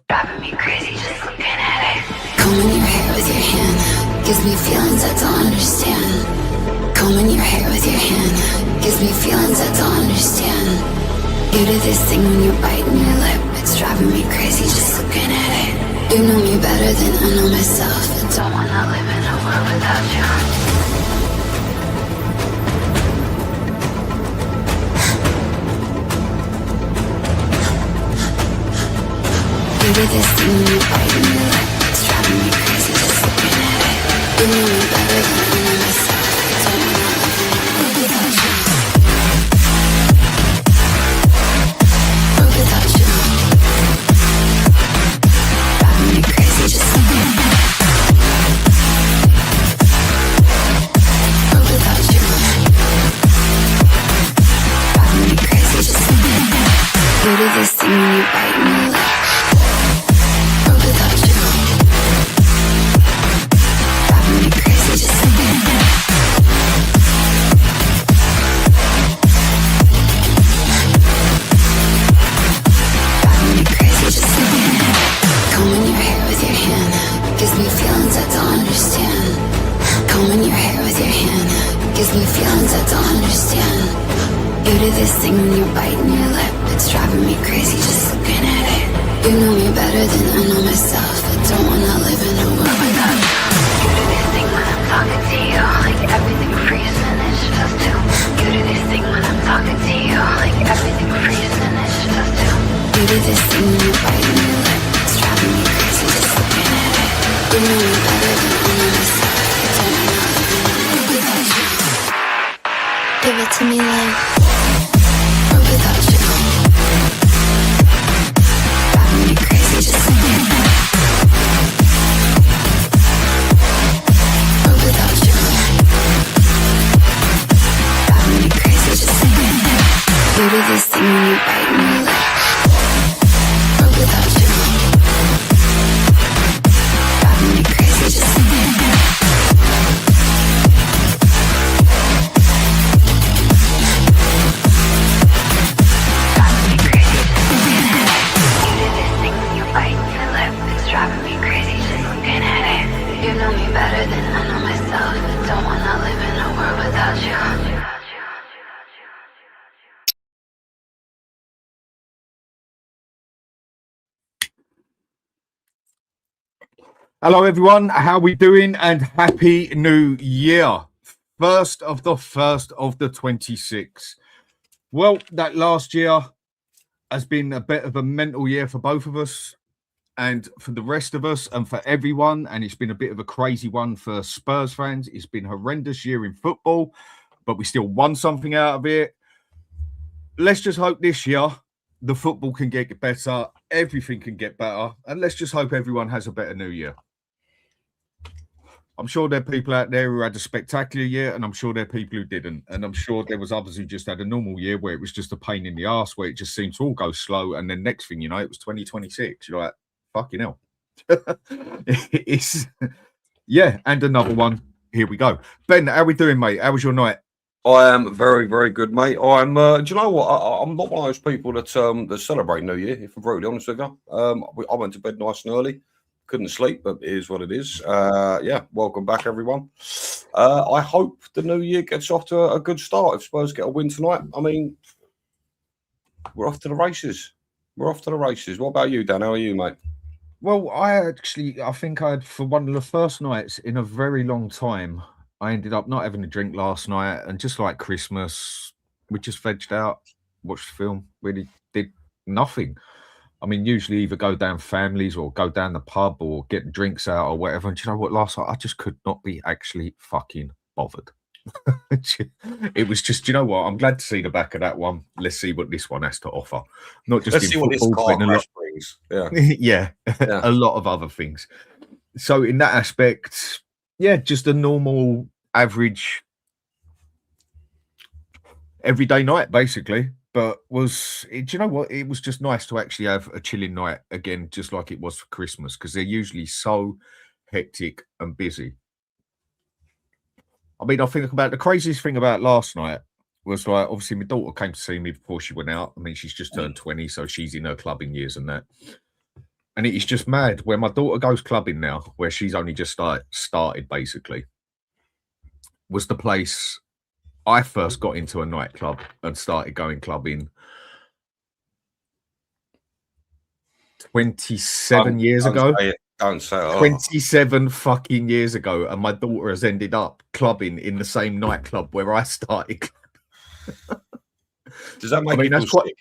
Driving me crazy just looking at it. Combing your hair with your hand gives me feelings I don't understand. Combing your hair with your hand gives me feelings I don't understand. You do this thing when you're biting your lip. It's driving me crazy just looking at it. You know me better than I know myself. I don't wanna live in a world without you. You do this thing when you're biting your lip. It's driving me crazy just looking at it. You know me better than I know myself. I don't wanna live in a world without you. World without you. Driving me crazy just looking at it. World without you. Driving me crazy just looking at it. You do this thing when you're biting your lip. This thing when you're biting your lip, it's driving me crazy just looking at it. You know me better than I know myself. I don't wanna live in a world without you. You do this thing when I'm talking to you, like everything freezes and it's just too. You do this thing when I'm talking to you, like everything freezes and it's just too. You do this thing when you're biting your lip, it's driving me crazy just looking at it. You know me better than I know myself. I don't wanna live in a world without you. Give it to me like without you. Driving me crazy just looking at it. Without you. Driving me crazy just looking at it. You do this thing when you're biting your lip. Without you. Driving me crazy just looking at it. Hello everyone, how are we doing? And happy new year. First of the 26. Well, that last year has been a bit of a mental year for both of us and for the rest of us and for everyone. And it's been a bit of a crazy one for Spurs fans. It's been a horrendous year in football, but we still won something out of it. Let's just hope this year the football can get better, everything can get better, and let's just hope everyone has a better new year. I'm sure there are people out there who had a spectacular year, and I'm sure there are people who didn't. And I'm sure there was others who just had a normal year where it was just a pain in the ass, where it just seemed to all go slow. And then next thing you know, it was 2026. You're like, fucking hell. Yeah, and another one. Here we go. Ben, how are we doing, mate? How was your night? I am very, very good, mate. I'm. Do you know what? I'm not one of those people that celebrate New Year. If I'm brutally honest with you, I went to bed nice and early. Couldn't sleep, but it is what it is. Yeah, welcome back, everyone. I hope the new year gets off to a good start. If Spurs get a win tonight, I mean, we're off to the races. We're off to the races. What about you, Dan? How are you, mate? Well, I think I had, for one of the first nights in a very long time, I ended up not having a drink last night, and just like Christmas, we just vegged out, watched the film, really did nothing. I mean, usually either go down families or go down the pub or get drinks out or whatever. And do you know what? Last night, I just could not be actually fucking bothered. It was just, you know what? I'm glad to see the back of that one. Let's see what this one has to offer. Not just Let's see what this car crash brings. Yeah. A lot of other things. So in that aspect, yeah, just a normal, average, everyday night, basically. But do you know what? It was just nice to actually have a chilling night again, just like it was for Christmas, because they're usually so hectic and busy. I mean, I think about the craziest thing about last night was, like, obviously my daughter came to see me before she went out. I mean, she's just turned 20, so she's in her clubbing years and that. and it is just mad. Where my daughter goes clubbing now, where she's only just started basically, was the place I first got into a nightclub and started going clubbing 27 years ago. Don't say it. 27 fucking years ago, and my daughter has ended up clubbing in the same nightclub where I started. Does that make you feel sick?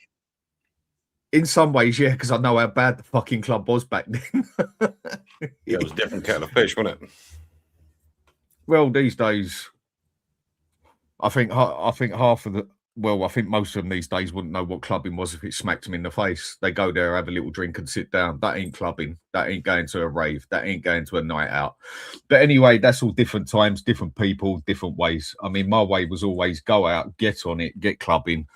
In some ways, yeah, because I know how bad the fucking club was back then. It was a different kettle of fish, wasn't it? Well, these days, I think half of the I think most of them these days wouldn't know what clubbing was if it smacked them in the face. They go there, have a little drink and sit down. That ain't clubbing. That ain't going to a rave. That ain't going to a night out. But anyway, that's all different times, different people, different ways. I mean, my way was always go out, get on it, get clubbing,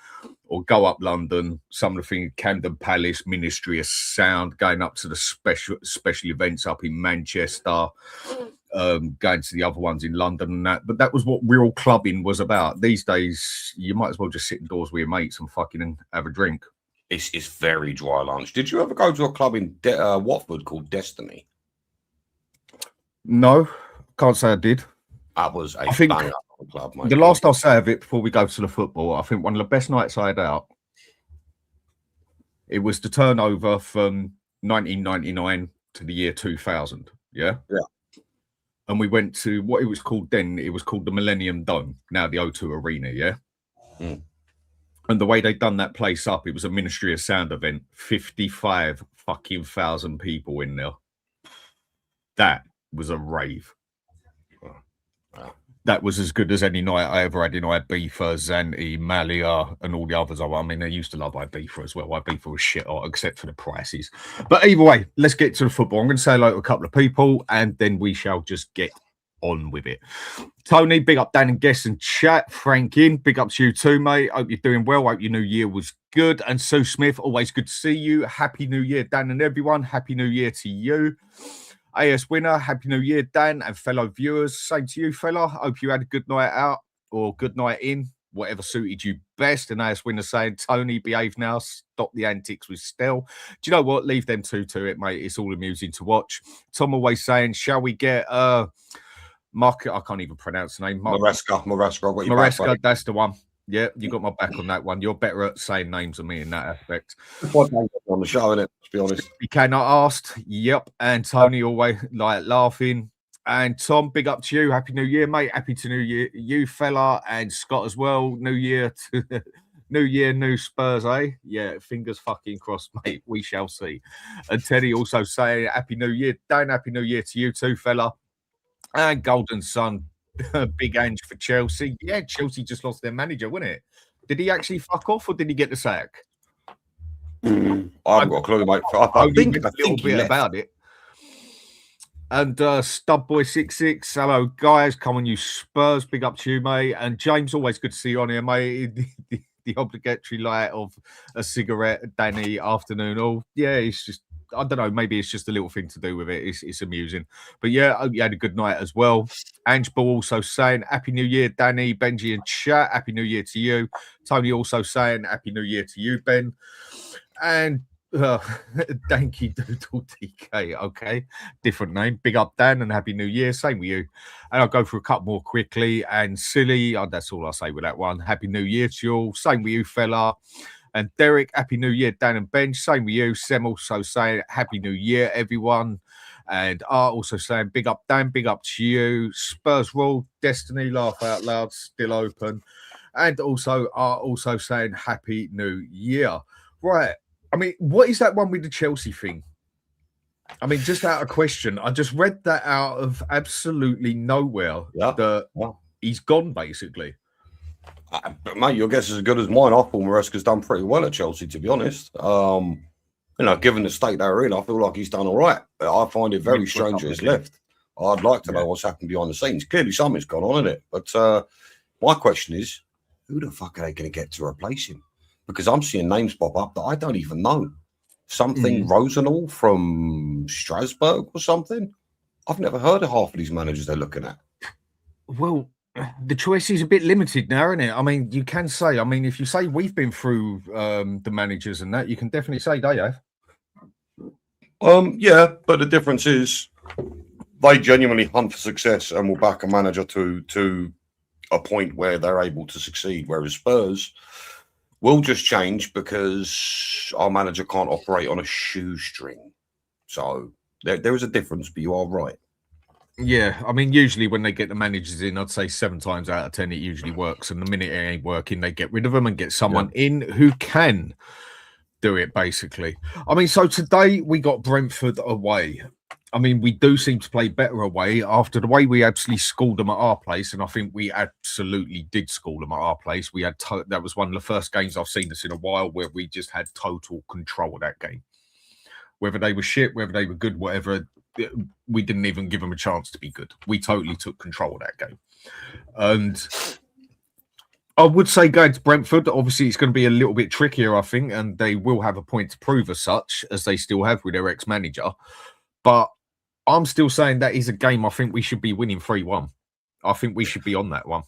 or go up London, some of the things, Camden Palace, Ministry of Sound, going up to the special events up in Manchester, going to the other ones in London and that. But that was what real clubbing was about. These days, you might as well just sit indoors with your mates and fucking have a drink. It's very dry lunch. Did you ever go to a club in Watford called Destiny? No, can't say I did. That was a banger of a club, mate. The last I'll say of it before we go to the football, I think one of the best nights I had out, it was the turnover from 1999 to the year 2000. Yeah. Yeah. And we went to what it was called then. It was called the Millennium Dome, now the O2 Arena, yeah? Mm. And the way they'd done that place up, it was a Ministry of Sound event, 55 fucking thousand people in there. That was a rave. That was as good as any night I ever had in Ibiza, Zante, Malia, and all the others. I mean, they used to love Ibiza as well. Ibiza was shit, except for the prices. But either way, let's get to the football. I'm going to say hello to a couple of people, and then we shall just get on with it. Tony, big up Dan and Guest and chat. Frankin, big up to you too, mate. Hope you're doing well. Hope your new year was good. And Sue Smith, always good to see you. Happy New Year, Dan and everyone. Happy New Year to you. AS winner, Happy New Year, Dan, and fellow viewers. Same to you, fella. Hope you had a good night out or good night in, whatever suited you best. And AS winner saying, Tony, behave now. Stop the antics with Stell. Do you know what? Leave them two to it, mate. It's all amusing to watch. Tom always saying, shall we get Mark? I can't even pronounce the name. Maresca, that's the one. Yeah, you got my back on that one. You're better at saying names than me in that aspect. On the show, innit? To be honest. You cannot ask. Yep. And Tony always like laughing. And Tom, big up to you. Happy New Year, mate. Happy to New Year, you fella, and Scott as well. New Year, new Spurs, eh? Yeah, fingers fucking crossed, mate. We shall see. And Teddy also saying Happy New Year, Dan. Happy New Year to you too, fella. And Golden Sun. Big Ange for Chelsea. Yeah, Chelsea just lost their manager, wasn't it? Did he actually fuck off or did he get the sack? I haven't got a clue, mate. I think a little bit about it. And Stubboy66, hello guys, come on you Spurs, big up to you, mate. And James, always good to see you on here, mate. The obligatory light of a cigarette, Danny, afternoon. Oh, yeah, it's just, I don't know, maybe it's just a little thing to do with it. It's amusing. But yeah, I hope you had a good night as well. Ange Ball also saying, Happy New Year, Danny, Benji and chat. Happy New Year to you. Tony also saying, Happy New Year to you, Ben. And Danky Doodle DK, okay, different name. Big up Dan and Happy New Year, same with you. And I'll go through a couple more quickly. And Silly, that's all I'll say with that one. Happy New Year to you all, same with you, fella. And Derek, Happy New Year, Dan and Ben, same with you. Sem also saying Happy New Year, everyone. And Art also saying big up Dan, big up to you. Spurs Rule, Destiny, laugh out loud, still open. And also Art also saying Happy New Year. Right. I mean, what is that one with the Chelsea thing? I mean, just out of question, I just read that out of absolutely nowhere. Yeah. He's gone, basically. Mate, your guess is as good as mine. I thought Maresca's done pretty well at Chelsea, to be honest. Given the state they're in, I feel like he's done all right. But I find it very strange that he's left. I'd like to know what's happened behind the scenes. Clearly, something's gone on, isn't it? But my question is, who the fuck are they going to get to replace him? Because I'm seeing names pop up that I don't even know. Something Rosenall from Strasbourg or something. I've never heard of half of these managers they're looking at. Well, the choice is a bit limited now, isn't it? I mean, you can say, if you say we've been through the managers and that, you can definitely say they have. Yeah, but the difference is they genuinely hunt for success and will back a manager to a point where they're able to succeed. Whereas Spurs will just change because our manager can't operate on a shoestring. So there is a difference, but you are right. Yeah, I mean, usually when they get the managers in, I'd say 7 times out of 10 it usually works. And the minute it ain't working, they get rid of them and get someone in who can do it, basically. I mean, so today we got Brentford away. I mean, we do seem to play better away after the way we actually schooled them at our place. And I think we absolutely did school them at our place. We had that was one of the first games I've seen us in a while where we just had total control of that game. Whether they were shit, whether they were good, whatever, we didn't even give them a chance to be good. We totally took control of that game. And I would say going to Brentford, obviously it's going to be a little bit trickier, I think, and they will have a point to prove as such, as they still have with their ex-manager. But I'm still saying that is a game I think we should be winning 3-1. I think we should be on that one.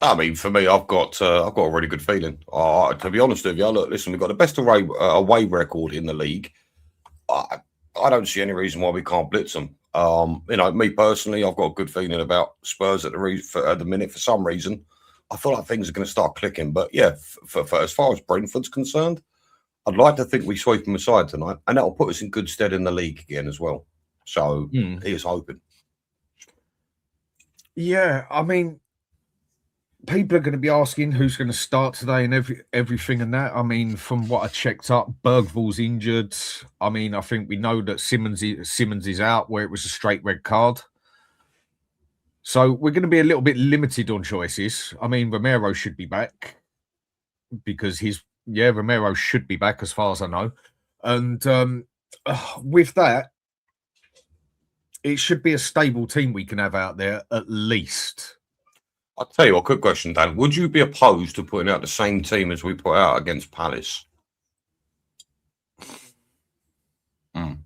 I mean, for me, I've got a really good feeling. To be honest with you, look, listen, we've got the best away record in the league. I don't see any reason why we can't blitz them. Me personally, I've got a good feeling about Spurs at the minute. For some reason, I feel like things are going to start clicking. But yeah, for as far as Brentford's concerned, I'd like to think we sweep them aside tonight, and that'll put us in good stead in the league again as well. So here's hoping. Yeah, I mean, people are going to be asking who's going to start today and everything and that. I mean, from what I checked up, Bergvall's injured. I mean, I think we know that Simmons is out where it was a straight red card. So we're going to be a little bit limited on choices. I mean, Romero should be back because Romero should be back as far as I know. And with that, it should be a stable team we can have out there at least. I'll tell you a quick question, Dan. Would you be opposed to putting out the same team as we put out against Palace? I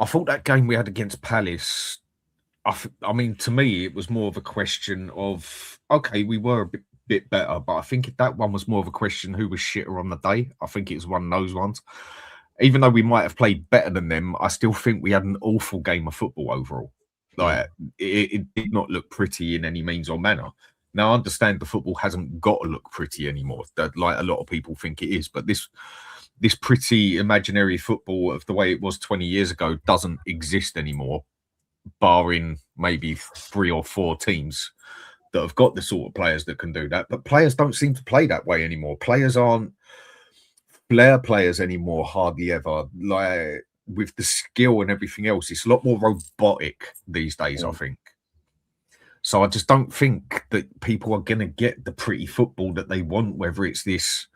thought that game we had against Palace, I mean, to me, it was more of a question of, okay, we were a bit better, but I think that one was more of a question who was shitter on the day. I think it was one of those ones. Even though we might have played better than them, I still think we had an awful game of football overall. Like it did not look pretty in any means or manner. Now I understand the football hasn't got to look pretty anymore, that like a lot of people think it is, but this pretty imaginary football of the way it was 20 years ago doesn't exist anymore, barring maybe 3 or 4 teams that have got the sort of players that can do that. But players don't seem to play that way anymore. Players aren't flair players anymore, hardly ever. Like with the skill and everything else, it's a lot more robotic these days, I think. So I just don't think that people are going to get the pretty football that they want, whether it's this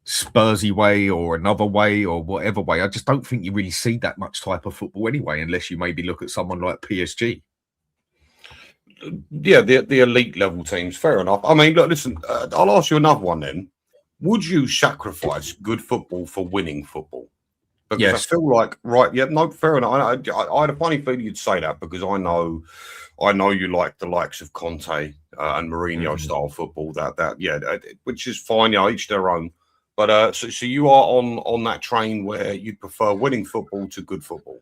Spursy way or another way or whatever way. I just don't think you really see that much type of football anyway, unless you maybe look at someone like PSG. Yeah, the elite level teams, fair enough. I mean, look, listen, I'll ask you another one then. Would you sacrifice good football for winning football? Because yes. I feel like, right, yeah, no, fair enough. I had a funny feeling you'd say that because I know you like the likes of Conte and Mourinho style football, which is fine, each their own. But so you are on that train where you prefer winning football to good football.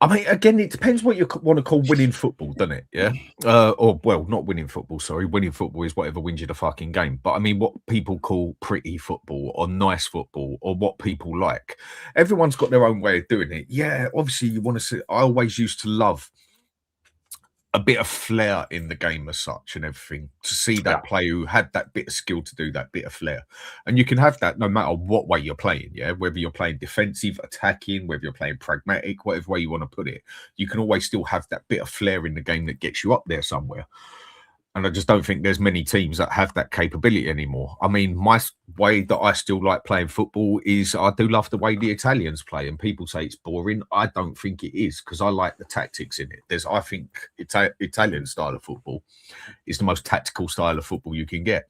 I mean, again, it depends what you want to call winning football, doesn't it? Yeah. Not winning football. Sorry, winning football is whatever wins you the fucking game. But I mean, what people call pretty football or nice football or what people like. Everyone's got their own way of doing it. Yeah, obviously, you want to see. I always used to love a bit of flair in the game as such and everything, to see that player who had that bit of skill to do that bit of flair. And you can have that no matter what way you're playing, whether you're playing defensive, attacking, whether you're playing pragmatic, whatever way you want to put it, you can always still have that bit of flair in the game that gets you up there somewhere. And I just don't think there's many teams that have that capability anymore. I mean, my way that I still like playing football is I do love the way the Italians play. And people say it's boring. I don't think it is because I like the tactics in it. I think Italian style of football is the most tactical style of football you can get.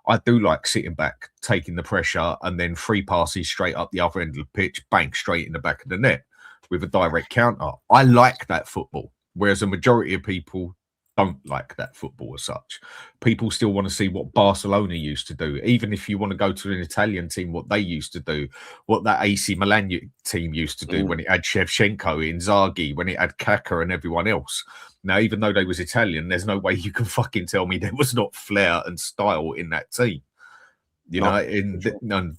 I do like sitting back, taking the pressure, and then 3 passes straight up the other end of the pitch, bang, straight in the back of the net with a direct counter. I like that football. Whereas a majority of people don't like that football as such. People still want to see what Barcelona used to do. Even if you want to go to an Italian team, what they used to do, what that AC Milan team used to do when it had Shevchenko, Inzaghi, when it had Kaká and everyone else. Now, even though they was Italian, there's no way you can fucking tell me there was not flair and style in that team. You know, in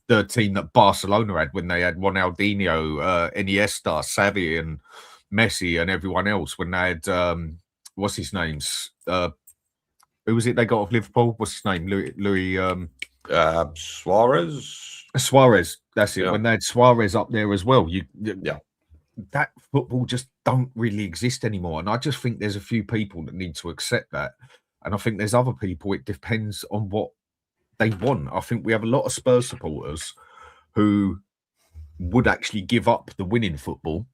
the team that Barcelona had when they had Ronaldinho, Iniesta, Xavi and Messi and everyone else, when they had... what's his name's? Who was it they got off Liverpool? What's his name? Louis Suarez. Suarez. That's it. Yeah. When they had Suarez up there as well, yeah, that football just don't really exist anymore. And I just think there's a few people that need to accept that. And I think there's other people. It depends on what they want. I think we have a lot of Spurs supporters who would actually give up the winning football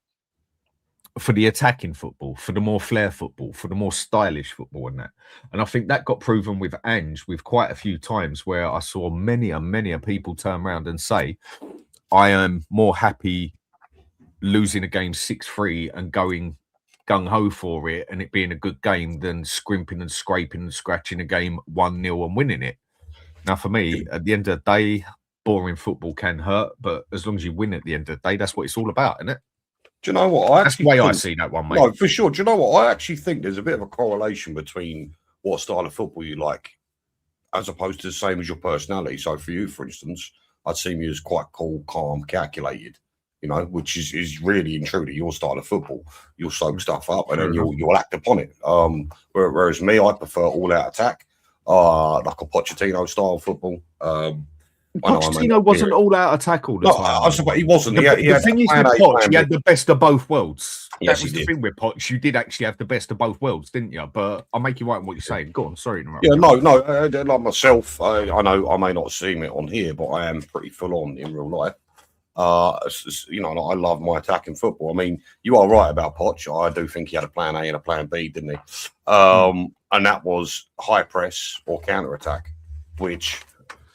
for the attacking football, for the more flair football, for the more stylish football and that. And I think that got proven with Ange with quite a few times where I saw many people turn around and say, I am more happy losing a game 6-3 and going gung-ho for it and it being a good game than scrimping and scraping and scratching a game 1-0 and winning it. Now, for me, at the end of the day, boring football can hurt, but as long as you win at the end of the day, that's what it's all about, isn't it? Do you know what? That's the way I see that one, mate. No, for sure. Do you know what? I actually think there's a bit of a correlation between what style of football you like as opposed to the same as your personality. So for you, for instance, I'd see you as quite cool, calm, calculated, you know, which is really and truly your style of football. You'll soak stuff up and then you'll act upon it. Whereas me, I prefer all-out attack, like a Pochettino style football. Pochettino wasn't all out attack all the time. But he wasn't. The thing is with Poch, he had the best of both worlds. Yes, that was the thing with Poch. You did actually have the best of both worlds, didn't you? But I'll make you right in what you're saying. Go on, sorry. Yeah, no. Like myself, I know I may not seem it on here, but I am pretty full on in real life. You know, I love my attacking football. I mean, you are right about Poch. I do think he had a plan A and a plan B, didn't he? And that was high press or counter attack, which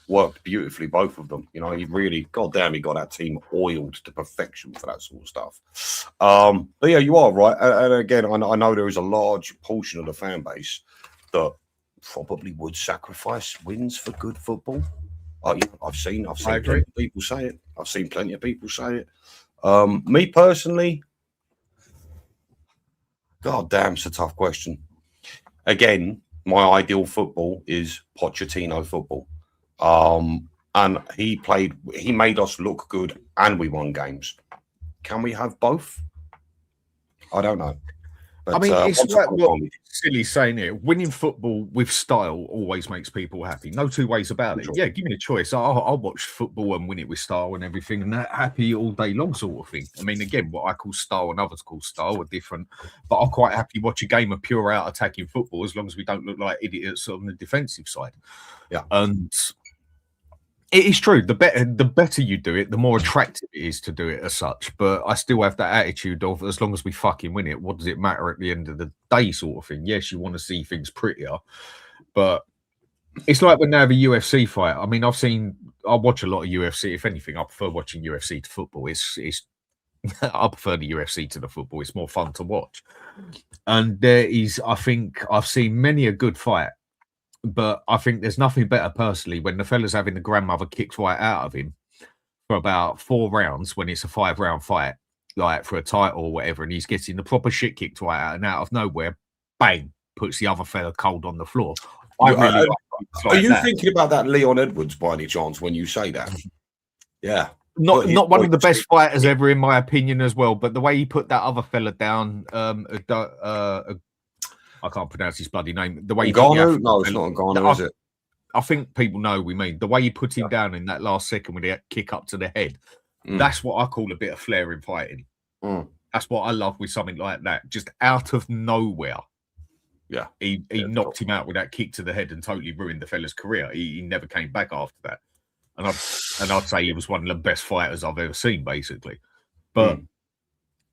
worked beautifully, both of them. You know, he really, goddamn, he got that team oiled to perfection for that sort of stuff. But yeah, you are right. And again, I know there is a large portion of the fan base that probably would sacrifice wins for good football. I've seen plenty of people say it. I've seen plenty of people say it. Me personally, god damn, it's a tough question. Again, my ideal football is Pochettino football. And he made us look good and we won games. Can we have both? I don't know. But, I mean, it's like what Silly's saying here. Winning football with style always makes people happy. No two ways about it. Yeah, give me a choice. I'll watch football and win it with style and everything, and that happy all day long sort of thing. I mean, again, what I call style and others call style are different, but I'm quite happy watch a game of pure out attacking football as long as we don't look like idiots on the defensive side. Yeah, and it is true. The better you do it, the more attractive it is to do it as such. But I still have that attitude of as long as we fucking win it, what does it matter at the end of the day sort of thing. Yes, you want to see things prettier, but it's like when they have a UFC fight. I mean, I watch a lot of UFC. If anything, I prefer watching UFC to football. It's I prefer the UFC to the football. It's more fun to watch. And there is, I think I've seen many a good fight. But I think there's nothing better personally when the fella's having the grandmother kicked right out of him for about 4 rounds when it's a 5-round fight, like for a title or whatever, and he's getting the proper shit kicked right out, and out of nowhere, bang, puts the other fella cold on the floor. Are you thinking about that Leon Edwards by any chance when you say that? Yeah. Not one of the best fighters ever, in my opinion, as well. But the way he put that other fella down, I can't pronounce his bloody name. The way Ngannou? No, it's not Ngannou, is it? I think people know we mean. The way he put him down in that last second with the kick up to the head, that's what I call a bit of flair in fighting. That's what I love with something like that. Just out of nowhere. Yeah. He knocked him out with that kick to the head and totally ruined the fella's career. He never came back after that. And I'd say he was one of the best fighters I've ever seen, basically. But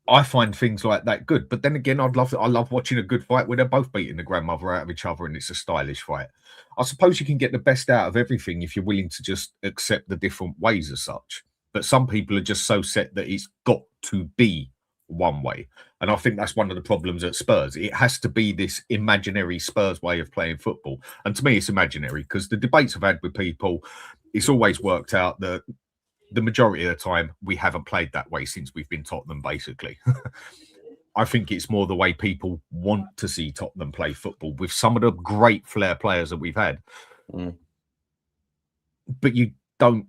I find things like that good. But then again, I love watching a good fight where they're both beating the grandmother out of each other and it's a stylish fight. I suppose you can get the best out of everything if you're willing to just accept the different ways as such. But some people are just so set that it's got to be one way. And I think that's one of the problems at Spurs. It has to be this imaginary Spurs way of playing football. And to me, it's imaginary because the debates I've had with people, it's always worked out that the majority of the time we haven't played that way since we've been Tottenham, basically. I think it's more the way people want to see Tottenham play football with some of the great flair players that we've had. But you don't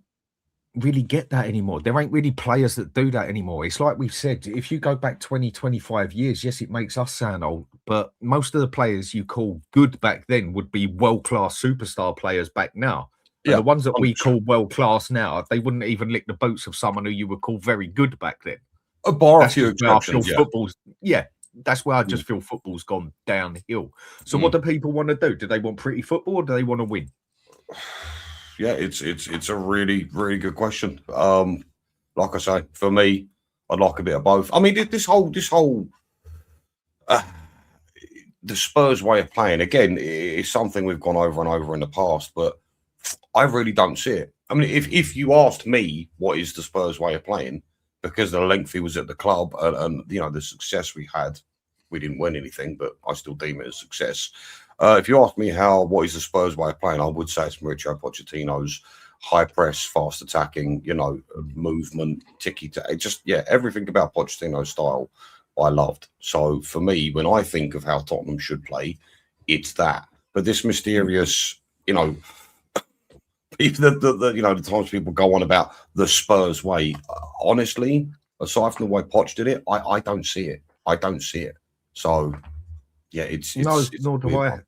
really get that anymore. There ain't really players that do that anymore. It's like we've said, if you go back 20, 25 years, yes, it makes us sound old, but most of the players you call good back then would be world-class superstar players back now. And the ones that we call world-class now, they wouldn't even lick the boots of someone who you would call very good back then. A few exceptions, That's where I just feel football's gone downhill. So what do people want to do? Do they want pretty football or do they want to win? Yeah, it's a really, really good question. Like I say, for me, I'd like a bit of both. I mean, this whole the Spurs way of playing, again, is something we've gone over and over in the past, but I really don't see it. I mean, if you asked me what is the Spurs way of playing, because the length he was at the club and you know, the success we had, we didn't win anything, but I still deem it a success. If you ask me what is the Spurs way of playing, I would say it's Mauricio Pochettino's high press, fast attacking, you know, movement, tiki-taka. Everything about Pochettino's style I loved. So for me, when I think of how Tottenham should play, it's that. But this mysterious, you know, the times people go on about the Spurs way, honestly, aside from the way Poch did it, I don't see it. I don't see it. So, yeah, it's nor do I.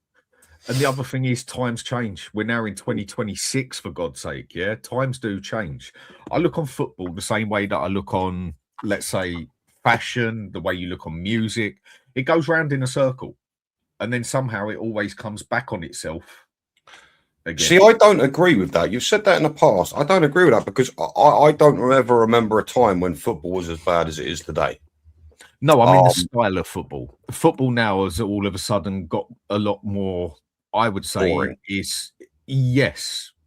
And the other thing is times change. We're now in 2026, for God's sake. Yeah, times do change. I look on football the same way that I look on, let's say, fashion, the way you look on music. It goes round in a circle. And then somehow it always comes back on itself again. See, I don't agree with that. You've said that in the past. I don't agree with that because I don't ever remember a time when football was as bad as it is today. No, I mean the style of football. Football now has all of a sudden got a lot more, I would say, boring.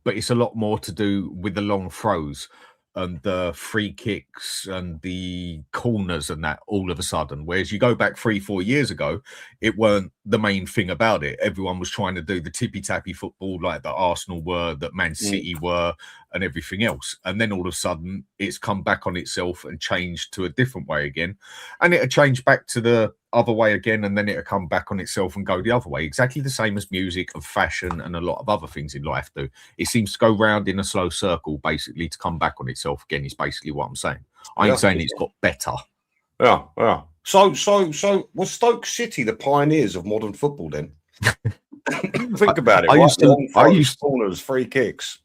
But it's a lot more to do with the long throws and the free kicks and the corners and that all of a sudden. Whereas you go back 3-4 years ago, it weren't the main thing about it. Everyone was trying to do the tippy-tappy football like that Arsenal were, that Man City were, and everything else. And then all of a sudden, it's come back on itself and changed to a different way again. And it'll change back to the other way again, and then it'll come back on itself and go the other way. Exactly the same as music and fashion and a lot of other things in life do. It seems to go round in a slow circle, basically, to come back on itself again, is basically what I'm saying. I ain't saying it's got better. Yeah. So was Stoke City the pioneers of modern football then? Think about it. I used to corners, free kicks.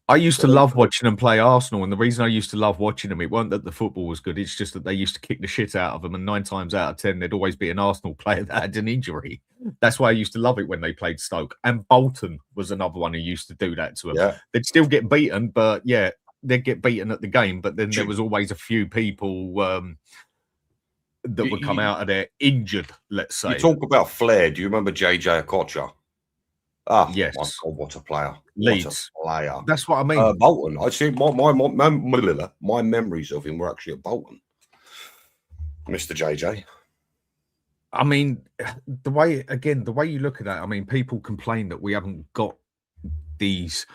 I used to love watching them play Arsenal, and the reason I used to love watching them, it wasn't that the football was good, it's just that they used to kick the shit out of them, and 9 times out of 10, there'd always be an Arsenal player that had an injury. That's why I used to love it when they played Stoke. And Bolton was another one who used to do that to them. Yeah. They'd still get beaten, but yeah, they'd get beaten at the game, but then there was always a few people that would come out of there injured, let's say. You talk about flair. Do you remember JJ Okocha? Yes. My God, what a player. Leeds. What a player. That's what I mean. Bolton. I see my memories of him were actually at Bolton. Mr. JJ. I mean, the way you look at that, I mean, people complain that we haven't got these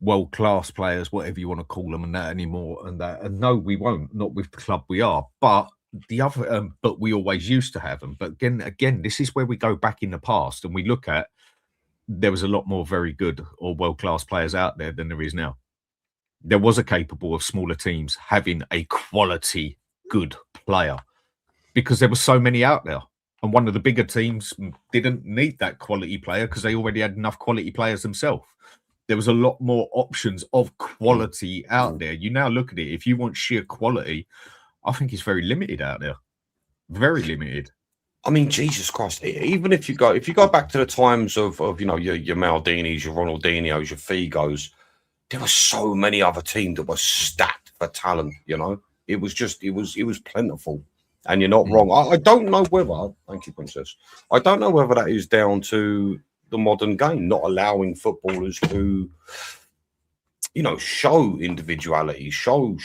world-class players, whatever you want to call them, and that anymore, and that. And no, we won't. Not with the club we are. But the other, but we always used to have them. But again, this is where we go back in the past and we look at, there was a lot more very good or world-class players out there than there is now. There was a capable of smaller teams having a quality good player because there were so many out there. And one of the bigger teams didn't need that quality player because they already had enough quality players themselves. There was a lot more options of quality out there. You now look at it, if you want sheer quality, I think it's very limited out there. Very limited. I mean, Jesus Christ! Even if you go back to the times of you know, your Maldinis, your Ronaldinhos, your Figos, there were so many other teams that were stacked for talent. You know, it was plentiful, and you're not wrong. I don't know whether. Thank you, Princess. I don't know whether that is down to the modern game not allowing footballers to, you know, show individuality, show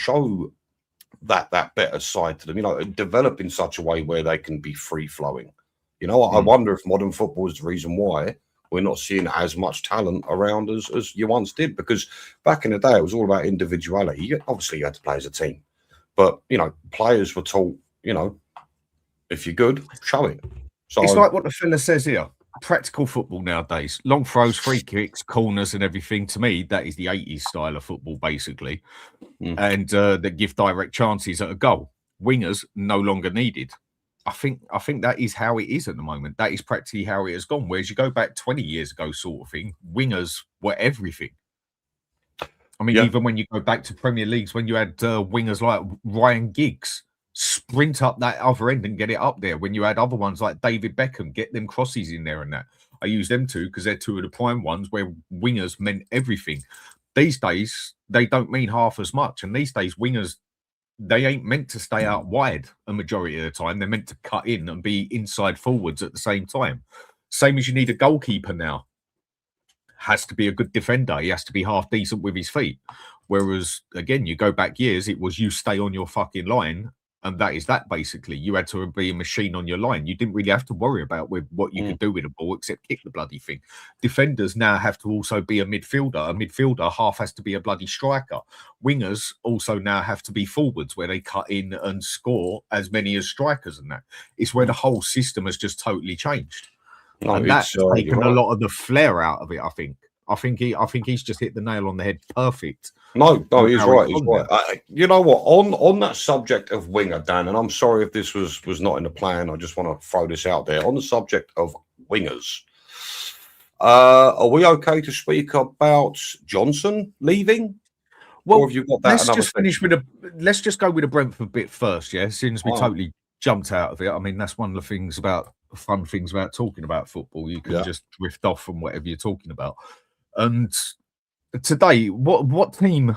that better side to them, you know, develop in such a way where they can be free flowing. You know, I wonder if modern football is the reason why we're not seeing as much talent around as you once did, because back in the day it was all about individuality. Obviously you had to play as a team, but you know, players were taught, you know, if you're good, show it. So it's like what the fella says here. Practical football nowadays, long throws, free kicks, corners, and everything. To me, that is the 80s style of football, basically, and that give direct chances at a goal. Wingers no longer needed. I think that is how it is at the moment. That is practically how it has gone. Whereas you go back 20 years ago, sort of thing, wingers were everything. I mean, even when you go back to Premier Leagues, when you had wingers like Ryan Giggs sprint up that other end and get it up there. When you had other ones like David Beckham, get them crosses in there and that. I use them too because they're two of the prime ones where wingers meant everything. These days, they don't mean half as much. And these days, wingers, they ain't meant to stay out wide a majority of the time. They're meant to cut in and be inside forwards at the same time. Same as you need a goalkeeper now. Has to be a good defender. He has to be half decent with his feet. Whereas, again, you go back years, it was you stay on your fucking line. And that is that, basically. You had to be a machine on your line. You didn't really have to worry about what you could do with a ball except kick the bloody thing. Defenders now have to also be a midfielder. A midfielder half has to be a bloody striker. Wingers also now have to be forwards where they cut in and score as many as strikers and that. It's where the whole system has just totally changed. And that's taken a lot of the flair out of it, I think. I think he's just hit the nail on the head. Perfect. No, he's right. He's right. You know what? On that subject of winger, Dan, and I'm sorry if this was not in the plan. I just want to throw this out there. On the subject of wingers, are we okay to speak about Johnson leaving? Well, or have you got that? Let's just finish with let's just go with the Brentford bit first, yeah. As soon as we totally jumped out of it, I mean that's one of the fun things about talking about football. You can just drift off from whatever you're talking about. And today, what team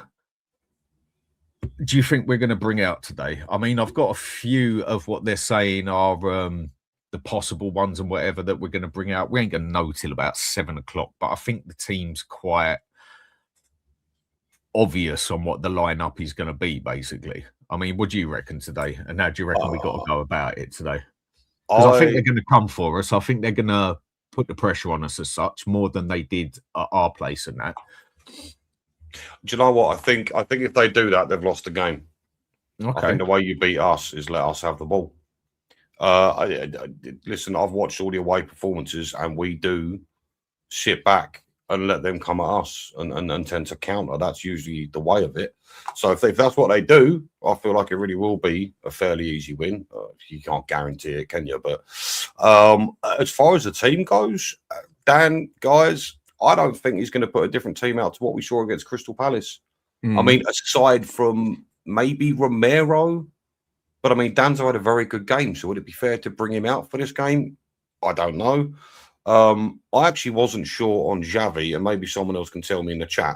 do you think we're going to bring out today? I mean, I've got a few of what they're saying are the possible ones and whatever that we're going to bring out. We ain't going to know till about 7 o'clock, but I think the team's quite obvious on what the lineup is going to be, basically. I mean, what do you reckon today? And how do you reckon we got to go about it today? Because I think they're going to come for us. I think they're going to put the pressure on us as such more than they did at our place and that. Do you know what? I think if they do that, they've lost the game. Okay. I think the way you beat us is let us have the ball. Listen, I've watched all the away performances and we do sit back and let them come at us and tend to counter. That's usually the way of it. So if that's what they do, I feel like it really will be a fairly easy win. You can't guarantee it, can you? But as far as the team goes, Dan, guys, I don't think he's going to put a different team out to what we saw against Crystal Palace. I mean, aside from maybe Romero, but I mean, Danzo had a very good game. So would it be fair to bring him out for this game? I don't know. I actually wasn't sure on Xavi, and maybe someone else can tell me in the chat.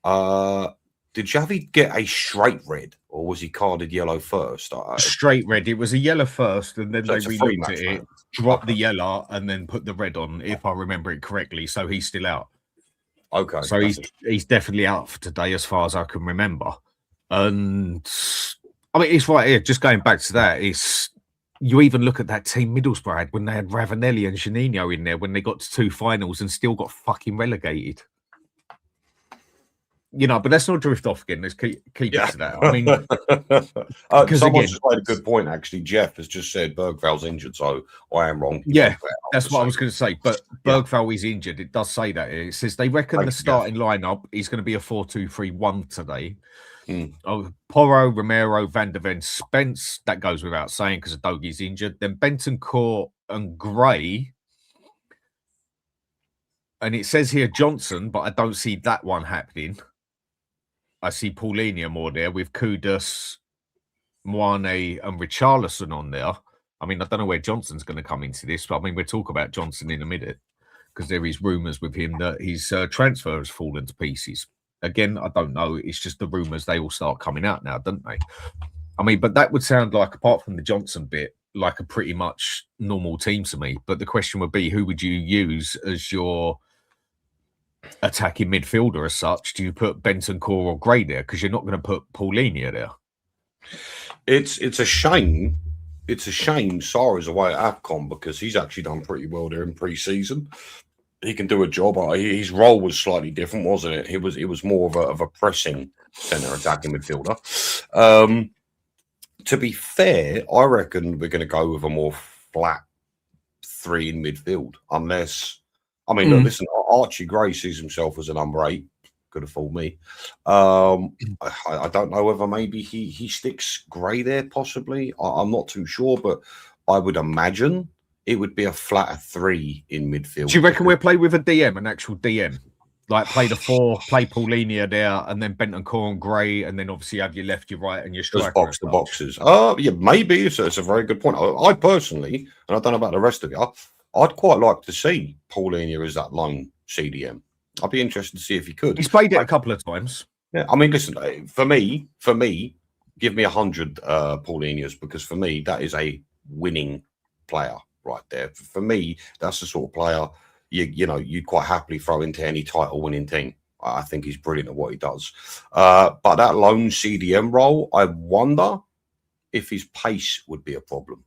Did Xavi get a straight red, or was he carded yellow first? Straight red. It was a yellow first, and then they relooked at it, dropped the yellow, and then put the red on, if I remember it correctly. So he's still out. Okay. So he's definitely out for today, as far as I can remember. And I mean, it's right here. Just going back to that, you even look at that team Middlesbrough had when they had Ravanelli and Juninho in there when they got to 2 finals and still got fucking relegated. You know, but let's not drift off again. Let's keep it to that. I mean, someone just made a good point, actually. Jeff has just said Bergval's injured, so I am wrong. Yeah, that's what I was going to say. But Bergval is injured. It does say that. It says they reckon the starting lineup is going to be a 4-2-3-1 today. Porro, Romero, Van der Ven, Spence. That goes without saying because Adogie's injured. Then Bentancur and Gray. And it says here Johnson, but I don't see that one happening. I see Paulinho more there with Kudus, Moane, and Richarlison on there. I mean, I don't know where Johnson's going to come into this, but I mean, we'll talk about Johnson in a minute because there is rumours with him that his transfer has fallen to pieces. Again, I don't know. It's just the rumours. They all start coming out now, don't they? I mean, but that would sound like, apart from the Johnson bit, like a pretty much normal team to me. But the question would be, who would you use as your attacking midfielder as such? Do you put Bentancur or Gray there? Because you're not going to put Paulinho there. It's a shame. It's a shame Sarah's away at AFCON because he's actually done pretty well there in pre-season. He can do a job. His role was slightly different, wasn't it? It was more of a pressing centre attacking midfielder. To be fair, I reckon we're going to go with a more flat 3 in midfield, unless, I mean, look, listen, Archie Gray sees himself as a number 8. Could have fooled me. I don't know whether maybe he sticks Gray there, possibly. I'm not too sure, but I would imagine it would be a flatter 3 in midfield. Do you reckon we'll play with a DM, an actual DM? Like play the 4, play Paulinia there, and then Bentancur and Gray, and then obviously have your left, your right, and your striker. Just box the boxes. Yeah, maybe. It's a very good point. I personally, and I don't know about the rest of you, I'd quite like to see Paulinia as that lone CDM. I'd be interested to see if he could. He's played it a couple of times. Yeah, I mean, listen, for me, give me 100 Paulinias, because for me, that is a winning player right there. For me, that's the sort of player you'd quite happily throw into any title-winning team. I think he's brilliant at what he does. But that lone CDM role, I wonder if his pace would be a problem.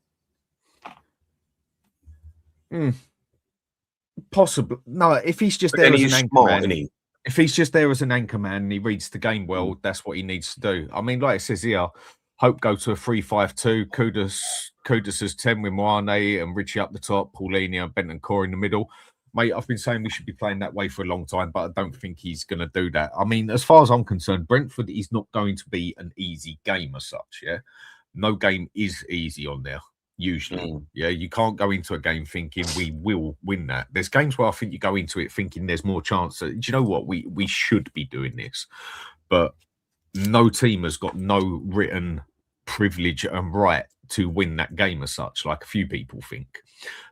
Possibly. No, if he's just there as an anchor man, if he's just there as an anchor man and he reads the game well, that's what he needs to do. I mean, like it says here, Hope go to a 3-5-2. Kudus as 10 with Moane and Richie up the top, Paulinia and Bentancur in the middle. Mate, I've been saying we should be playing that way for a long time, but I don't think he's going to do that. I mean, as far as I'm concerned, Brentford is not going to be an easy game as such, yeah? No game is easy on there, usually. Yeah, you can't go into a game thinking we will win that. There's games where I think you go into it thinking there's more chance. Do you know what? We should be doing this. But no team has got no written privilege and right to win that game as such, like a few people think.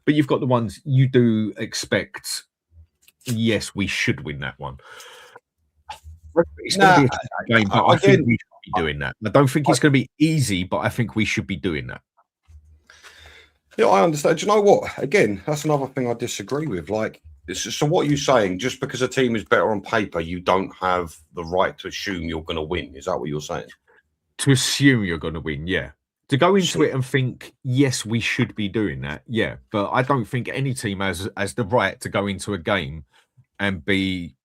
But you've got the ones you do expect, yes, we should win that one. It's going to be a game, but I think we should be doing that. I don't think it's going to be easy, but I think we should be doing that. Yeah, I understand. Do you know what? Again, that's another thing I disagree with. Like, so what are you saying? Just because a team is better on paper, you don't have the right to assume you're going to win. Is that what you're saying? To assume you're going to win, yeah. To go into it and think, yes, we should be doing that, yeah. But I don't think any team has the right to go into a game and be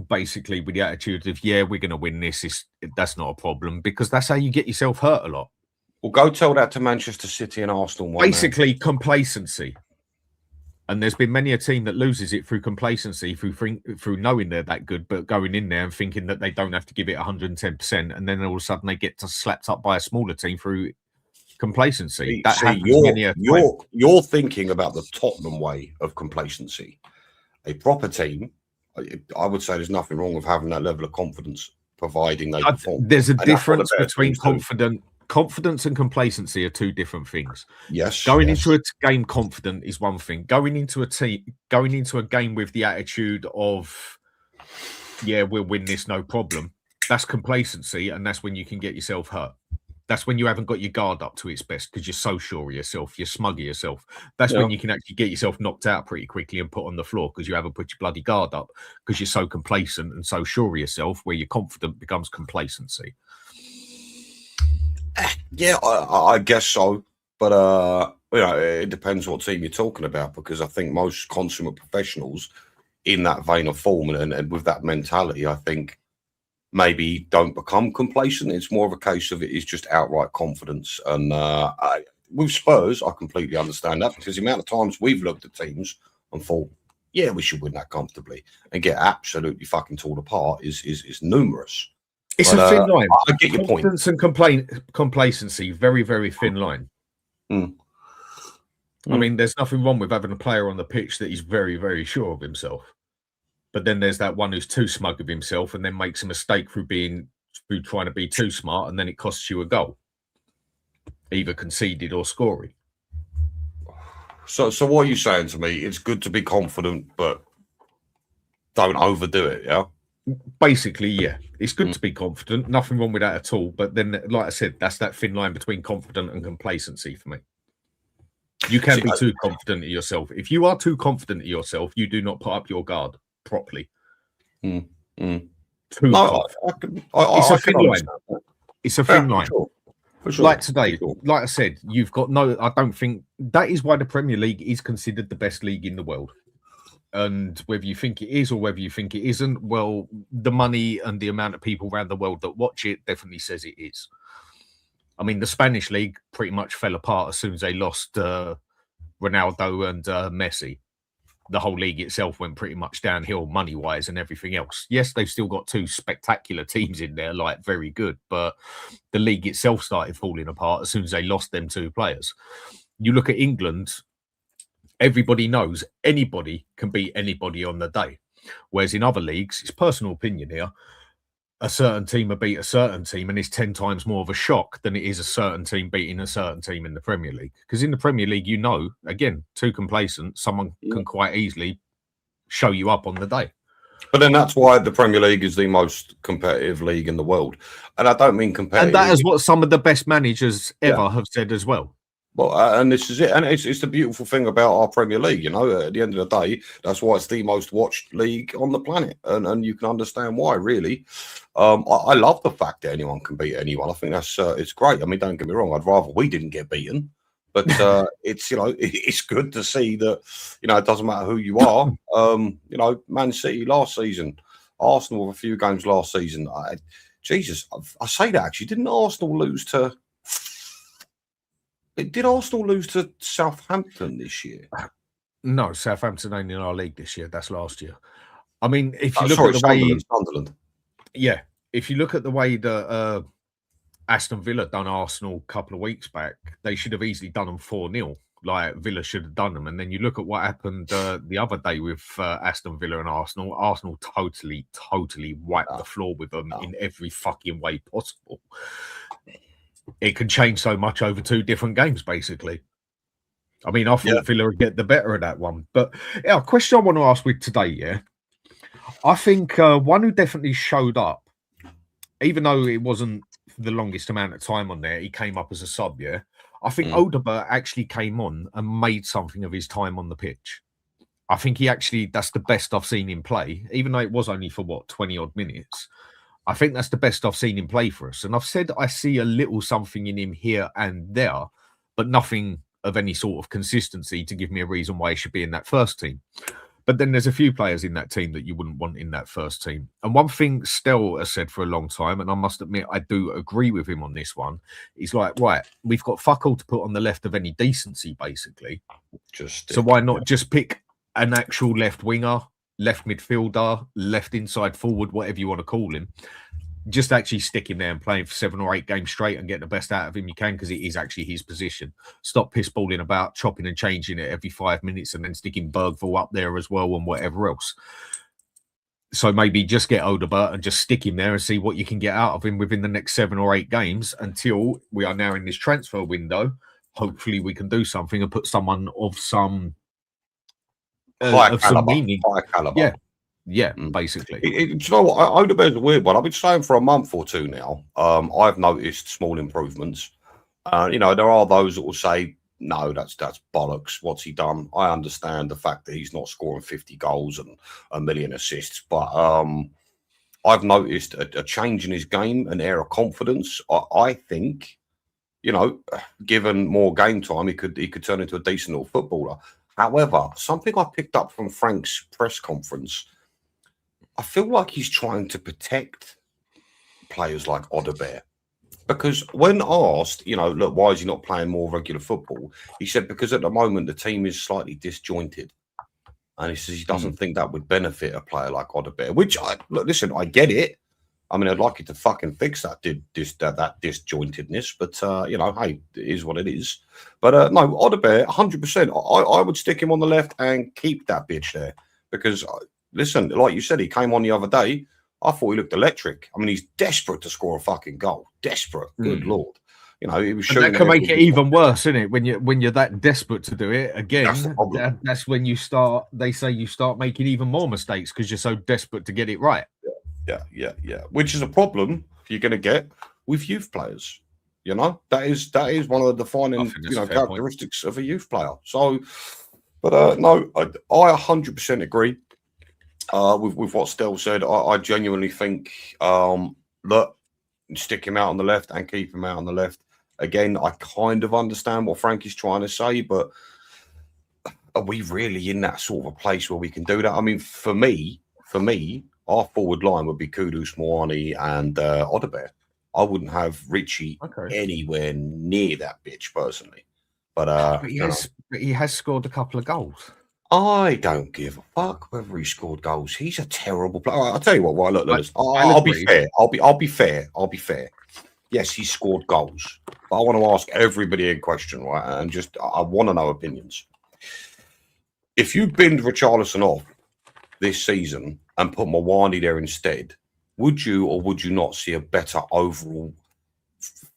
basically with the attitude of, yeah, we're going to win this. That's not a problem, because that's how you get yourself hurt a lot. Well, go tell that to Manchester City and Arsenal. Basically, complacency. And there's been many a team that loses it through complacency, through knowing they're that good, but going in there and thinking that they don't have to give it 110%, and then all of a sudden they get slapped up by a smaller team through complacency. You're thinking about the Tottenham way of complacency. A proper team, I would say there's nothing wrong with having that level of confidence, providing they perform. There's a difference between confidence and complacency are two different things. Yes. Going into a game confident is one thing. Going into a game with the attitude of, yeah, we'll win this, no problem. That's complacency, and that's when you can get yourself hurt. That's when you haven't got your guard up to its best because you're so sure of yourself, you're smug of yourself. That's when you can actually get yourself knocked out pretty quickly and put on the floor because you haven't put your bloody guard up because you're so complacent and so sure of yourself, where your confident becomes complacency. Yeah, I guess so. But, it depends what team you're talking about, because I think most consummate professionals in that vein of form and with that mentality, I think maybe don't become complacent. It's more of a case of it is just outright confidence. And with Spurs, I completely understand that, because the amount of times we've looked at teams and thought, yeah, we should win that comfortably, and get absolutely fucking torn apart is numerous. It's a thin line. I get your point. Confidence and complacency, very, very thin line. I mean, there's nothing wrong with having a player on the pitch that is very, very sure of himself. But then there's that one who's too smug of himself and then makes a mistake through trying to be too smart, and then it costs you a goal, either conceded or scoring. So what are you saying to me? It's good to be confident, but don't overdo it, yeah? Basically, yeah. It's good to be confident. Nothing wrong with that at all. But then, like I said, that's that thin line between confident and complacency for me. You can be too confident of yourself. If you are too confident of yourself, you do not put up your guard properly. It's a thin line. It's a thin line. Sure. For sure. Like today, For sure. like I said, you've got no. I don't think that is why the Premier League is considered the best league in the world. And whether you think it is or whether you think it isn't, well, the money and the amount of people around the world that watch it definitely says it is. I mean, the Spanish league pretty much fell apart as soon as they lost Ronaldo and Messi. The whole league itself went pretty much downhill money-wise and everything else. Yes, they've still got two spectacular teams in there, like very good, but the league itself started falling apart as soon as they lost them two players. You look at England, everybody knows anybody can beat anybody on the day. Whereas in other leagues, it's personal opinion here, a certain team will beat a certain team and it's 10 times more of a shock than it is a certain team beating a certain team in the Premier League. Because in the Premier League, you know, again, too complacent, someone can quite easily show you up on the day. But then that's why the Premier League is the most competitive league in the world. And I don't mean competitive. And that is what some of the best managers ever have said as well. Well, and this is it. And it's the beautiful thing about our Premier League, you know, at the end of the day, that's why it's the most watched league on the planet. And you can understand why, really. I love the fact that anyone can beat anyone. I think that's it's great. I mean, don't get me wrong. I'd rather we didn't get beaten. But it's, you know, it's good to see that, you know, it doesn't matter who you are. You know, Man City last season, Arsenal with a few games last season. Jesus, I say that actually. Didn't Arsenal lose to... Did Arsenal lose to Southampton this year? No, Southampton ain't in our league this year. That's last year. I mean, if you look at the way... Sunderland. Yeah, if you look at the way that Aston Villa done Arsenal a couple of weeks back, they should have easily done them 4-0. Like Villa should have done them. And then you look at what happened the other day with Aston Villa and Arsenal. Arsenal totally wiped the floor with them in every fucking way possible. It can change so much over two different games, basically. I mean, I thought Villa would get the better of that one. But a question I want to ask with today, I think one who definitely showed up, even though it wasn't the longest amount of time on there, he came up as a sub, I think Odegaard actually came on and made something of his time on the pitch. I think that's the best I've seen him play, even though it was only for, 20-odd minutes. I think that's the best I've seen him play for us. And I've said I see a little something in him here and there, but nothing of any sort of consistency to give me a reason why he should be in that first team. But then there's a few players in that team that you wouldn't want in that first team. And one thing Stel has said for a long time, and I must admit I do agree with him on this one, he's like, right, we've got fuck all to put on the left of any decency, basically. So why not just pick an actual left winger, left midfielder, left inside forward, whatever you want to call him. Just actually stick him there and play him for 7 or 8 games straight and get the best out of him you can, because it is actually his position. Stop piss balling about, chopping and changing it every 5 minutes and then sticking Bergvall up there as well and whatever else. So maybe just get Odegaard and just stick him there and see what you can get out of him within the next 7 or 8 games until we are now in this transfer window. Hopefully we can do something and put someone of some... High caliber. Yeah, basically. Do you know what? Odegaard's a weird one. I've been saying for a month or two now. I've noticed small improvements. You know, there are those that will say, no, that's bollocks. What's he done? I understand the fact that he's not scoring 50 goals and a million assists, but I've noticed a change in his game, an air of confidence. I think, you know, given more game time, he could turn into a decent little footballer. However, something I picked up from Frank's press conference, I feel like he's trying to protect players like Odegaard. Because when asked, you know, look, why is he not playing more regular football? He said, because at the moment the team is slightly disjointed. And he says he doesn't think that would benefit a player like Odegaard, which, listen, I get it. I mean, I'd like you to fucking fix that disjointedness, but, you know, hey, it is what it is. But, no, Odegaard, 100%, I would stick him on the left and keep that bitch there. Because, listen, like you said, he came on the other day. I thought he looked electric. I mean, he's desperate to score a fucking goal. Desperate. Good Lord. You know, he was shooting. That can make it even worse, isn't it? When you're that desperate to do it again, that's when you start. They say you start making even more mistakes because you're so desperate to get it right. Yeah. Which is a problem you're going to get with youth players. You know, that is one of the defining characteristics of a youth player. So, but no, I 100% agree with what Stel said. I genuinely think look, stick him out on the left and keep him out on the left. Again, I kind of understand what Frank is trying to say, but are we really in that sort of a place where we can do that? I mean, for me, our forward line would be Kudus, Moani, and Odebear. I wouldn't have Richie anywhere near that bitch personally. But he has scored a couple of goals. I don't give a fuck whether he scored goals. He's a terrible player. I'll tell you what. Right, look, I'll be fair. I'll be fair. Yes, he scored goals, but I want to ask everybody a question, right? And I want to know opinions. If you binned Richarlison off this season and put Moani there instead, would you or would you not see a better overall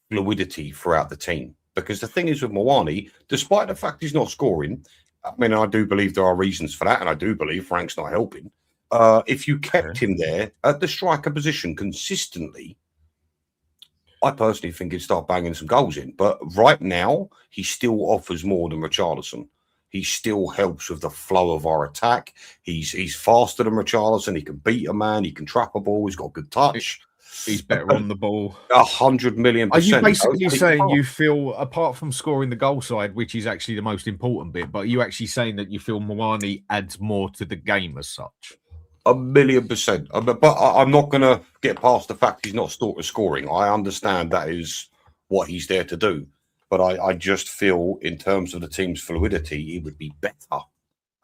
fluidity throughout the team? Because the thing is with Moani, despite the fact he's not scoring, I mean, I do believe there are reasons for that, and I do believe Frank's not helping. If you kept him there at the striker position consistently, I personally think he'd start banging some goals in. But right now, he still offers more than Richarlison. He still helps with the flow of our attack. He's faster than Richarlison. He can beat a man. He can trap a ball. He's got good touch. He's better on the ball. 100 million%. Are you basically saying you feel, apart from scoring the goal side, which is actually the most important bit, but are you actually saying that you feel Moani adds more to the game as such? 1,000,000%. But I'm not going to get past the fact he's not scoring. I understand that is what he's there to do. But I just feel in terms of the team's fluidity, it would be better.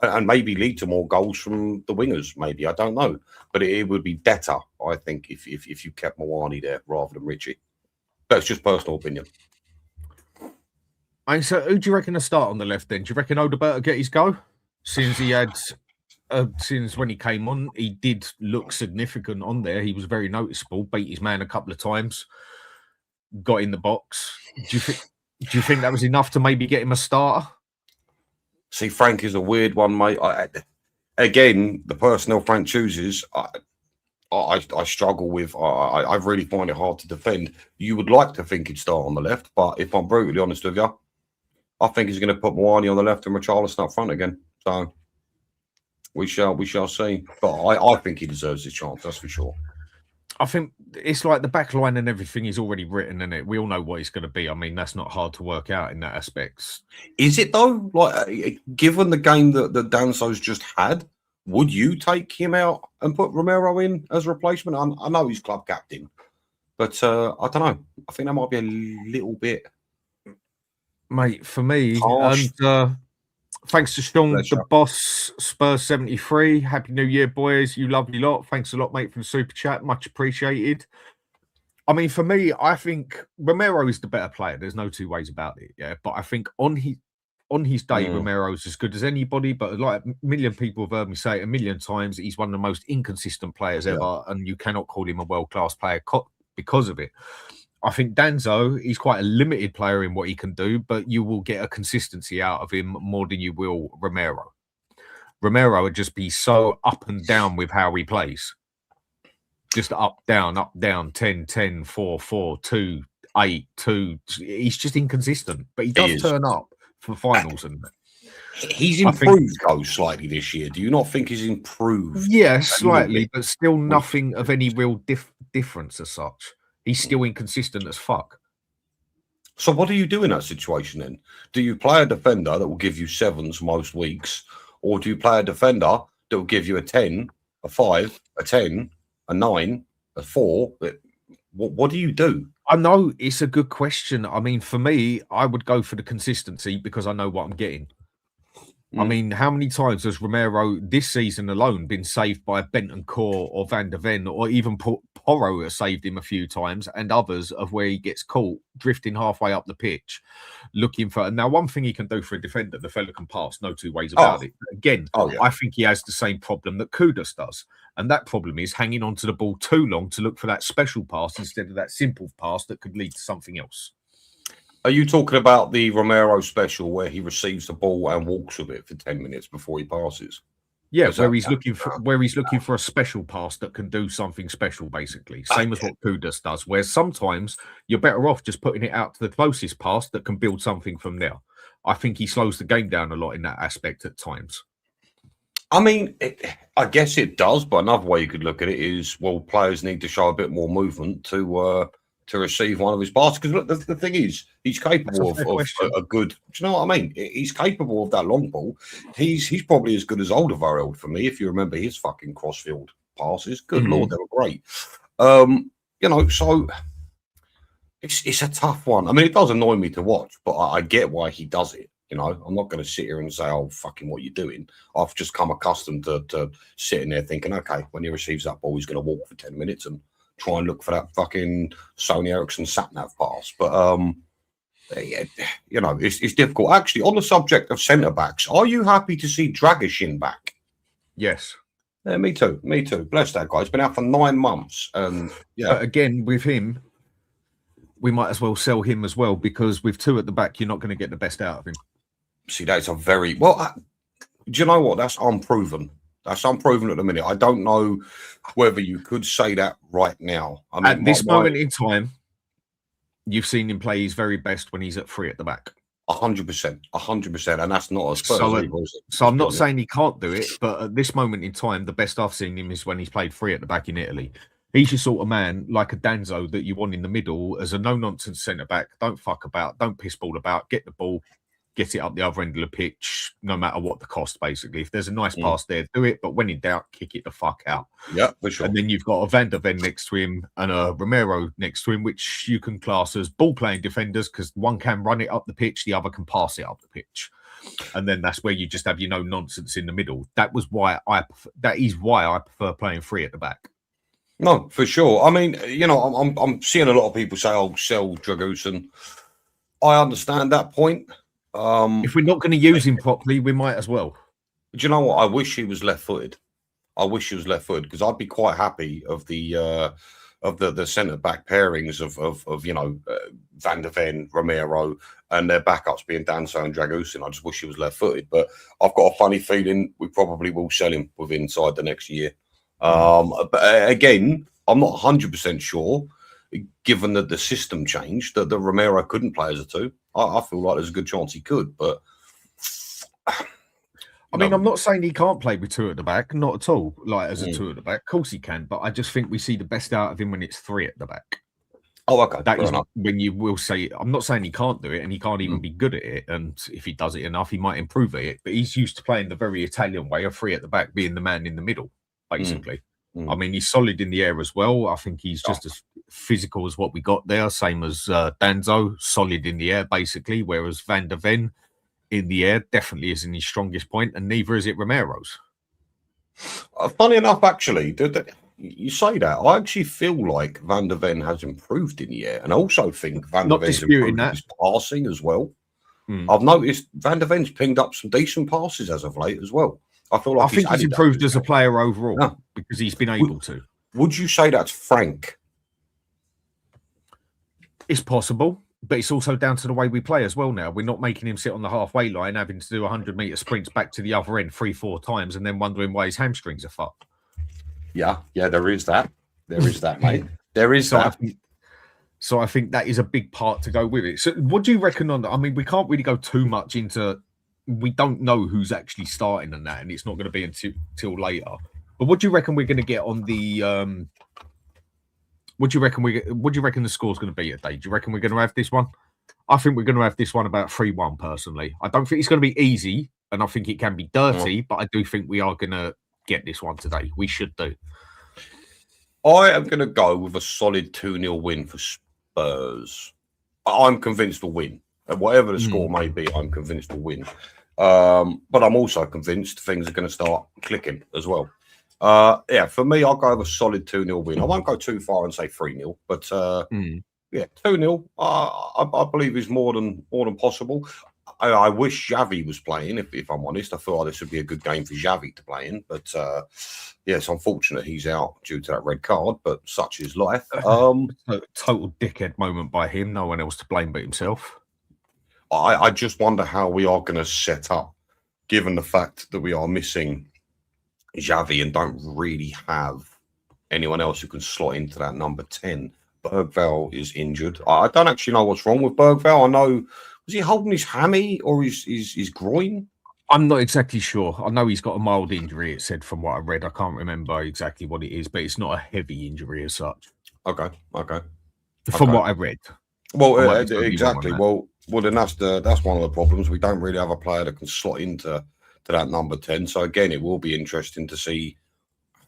And maybe lead to more goals from the wingers, maybe. I don't know. But it would be better, I think, if you kept Moani there rather than Richie. That's just personal opinion. And so who do you reckon to start on the left then? Do you reckon Odegaard will get his go? Since he had... since when he came on, he did look significant on there. He was very noticeable, beat his man a couple of times, got in the box. Do you think that was enough to maybe get him a starter? See, Frank is a weird one, mate. Again, the personnel Frank chooses, I struggle with. I really find it hard to defend. You would like to think he'd start on the left, but if I'm brutally honest with you, I think he's going to put Moani on the left and Richarlison up front again. So we shall see. But I think he deserves his chance, that's for sure. I think it's like the back line and everything is already written in it. We all know what he's going to be. I mean, that's not hard to work out in that aspect. Is it though? Like, given the game that Danso's just had, would you take him out and put Romero in as a replacement? I know he's club captain, but I don't know. I think that might be a little bit, mate, for me. And thanks to Sean, the boss, Spurs 73. Happy New Year, boys. You lovely lot. Thanks a lot, mate, for the super chat. Much appreciated. I mean, for me, I think Romero is the better player. There's no two ways about it. Yeah, but I think on his day, Romero's as good as anybody. But like a million people have heard me say it a million times, he's one of the most inconsistent players ever, and you cannot call him a world-class player because of it. I think Danso, he's quite a limited player in what he can do, but you will get a consistency out of him more than you will Romero. Romero would just be so up and down with how he plays. Just up, down, 10, 10, 4, 4, 2, 8, 2. He's just inconsistent, but he does turn up for finals. And he's improved slightly this year. Do you not think he's improved? Yeah, slightly, but still nothing of any real difference as such. He's still inconsistent as fuck. So what do you do in that situation then? Do you play a defender that will give you 7s most weeks? Or do you play a defender that will give you a 10, a 5, a 10, a 9, a 4? What do you do? I know it's a good question. I mean, for me, I would go for the consistency because I know what I'm getting. I mean, how many times has Romero this season alone been saved by Bentancur or Van der Ven, or even Porro has saved him a few times, and others of where he gets caught drifting halfway up the pitch looking for. And now, one thing he can do for a defender, the fella can pass, no two ways about it. Again, I think he has the same problem that Kudus does, and that problem is hanging on to the ball too long to look for that special pass instead of that simple pass that could lead to something else. Are you talking about the Romero special where he receives the ball and walks with it for 10 minutes before he passes? Yeah, where he's looking for a special pass that can do something special, basically. Same as what Kudus does, where sometimes you're better off just putting it out to the closest pass that can build something from there. I think he slows the game down a lot in that aspect at times. I mean, I guess it does, but another way you could look at it is, well, players need to show a bit more movement to to receive one of his passes. Because look, the thing is, he's capable of a good. Do you know what I mean? He's capable of that long ball. He's probably as good as Alderweireld for me. If you remember his fucking crossfield passes, good lord, they were great. You know, so it's a tough one. I mean, it does annoy me to watch, but I get why he does it. You know, I'm not going to sit here and say, "Oh, fucking, what you doing?" I've just come accustomed to sitting there thinking, okay, when he receives that ball, he's going to walk for 10 minutes and try and look for that fucking Sony Ericsson sat-nav pass. But, yeah, you know, it's difficult. Actually, on the subject of centre-backs, are you happy to see Dragishin back? Yes. Yeah, me too. Me too. Bless that guy. He's been out for 9 months. And, yeah. But again, with him, we might as well sell him as well, because with 2 at the back, you're not going to get the best out of him. See, that's a very... Well, do you know what? That's unproven. That's unproven at the minute. I don't know whether you could say that right now. I mean, at this moment in time, you've seen him play his very best when he's at 3 at the back. 100%. 100%. And that's not a Spurs level, is it? So I'm not saying he can't do it, but at this moment in time, the best I've seen him is when he's played 3 at the back in Italy. He's your sort of man, like a Danzo, that you want in the middle as a no-nonsense centre-back. Don't fuck about. Don't piss ball about. Get the ball. Get it up the other end of the pitch, no matter what the cost, basically. If there's a nice pass there, do it. But when in doubt, kick it the fuck out. Yeah, for sure. And then you've got a Van der Ven next to him and a Romero next to him, which you can class as ball-playing defenders, because one can run it up the pitch, the other can pass it up the pitch. And then that's where you just have your no-nonsense in the middle. That is why I prefer playing 3 at the back. No, for sure. I mean, you know, I'm seeing a lot of people say, "Oh, sell Dragusin." I understand that point. If we're not going to use him properly, we might as well. Do you know what? I wish he was left-footed. I wish he was left-footed, because I'd be quite happy of the centre back pairings of you know, Van der Ven, Romero, and their backups being Danso and Dragusin. I just wish he was left-footed, but I've got a funny feeling we probably will sell him within inside the next year. But again, I'm not 100% sure, given that the system changed, that the Romero couldn't play as a 2. I feel like there's a good chance he could, but I mean, I'm not saying he can't play with 2 at the back, not at all. Like as a 2 at the back, of course he can, but I just think we see the best out of him when it's 3 at the back. Oh, okay. That is when you will say. I'm not saying he can't do it, and he can't even be good at it. And if he does it enough, he might improve at it. But he's used to playing the very Italian way of 3 at the back, being the man in the middle, basically. I mean, he's solid in the air as well. I think he's just as physical as what we got there, same as Danzo, solid in the air, basically, whereas Van der Ven in the air definitely isn't his strongest point, and neither is it Romero's. Funny enough, actually, you say that. I actually feel like Van der Ven has improved in the air, and I also think Van der Ven's improved his passing as well. I've noticed Van der Ven's pinged up some decent passes as of late as well. I feel like he's improved as a player overall because he's been able to. Would you say that's frank? It's possible, but it's also down to the way we play as well now. We're not making him sit on the halfway line, having to do 100-metre sprints back to the other end 3-4 times and then wondering why his hamstrings are fucked. Yeah, there is that. There is that, mate. There is that. So I think that is a big part to go with it. So what do you reckon on that? I mean, we can't really go too much into... We don't know who's actually starting on that, and it's not going to be until later. But what do you reckon we're going to get on the? What do you reckon the score's going to be today? Do you reckon we're going to have this one? I think we're going to have this one about 3-1. Personally, I don't think it's going to be easy, and I think it can be dirty. But I do think we are going to get this one today. We should do. I am going to go with a solid 2-0 win for Spurs. I'm convinced we'll win. Whatever the score may be, I'm convinced we'll win. But I'm also convinced things are going to start clicking as well. Yeah, for me, I'll go with a solid 2-0 win. I won't go too far and say 3-0, but yeah, 2-0, I believe is more than possible. I wish Xavi was playing, if I'm honest. I thought this would be a good game for Xavi to play in, but yeah, it's unfortunate he's out due to that red card, but such is life. Total dickhead moment by him. No one else to blame but himself. I just wonder how we are going to set up, given the fact that we are missing Xavi and don't really have anyone else who can slot into that number 10. Bergvall is injured. I don't actually know what's wrong with Bergvall. I know, was he holding his hammy or his groin? I'm not exactly sure. I know he's got a mild injury, it said from what I read. I can't remember exactly what it is, but it's not a heavy injury as such. Okay. from what I read. Well, I might be exactly. Well, then that's one of the problems. We don't really have a player that can slot into that number 10. So again, it will be interesting to see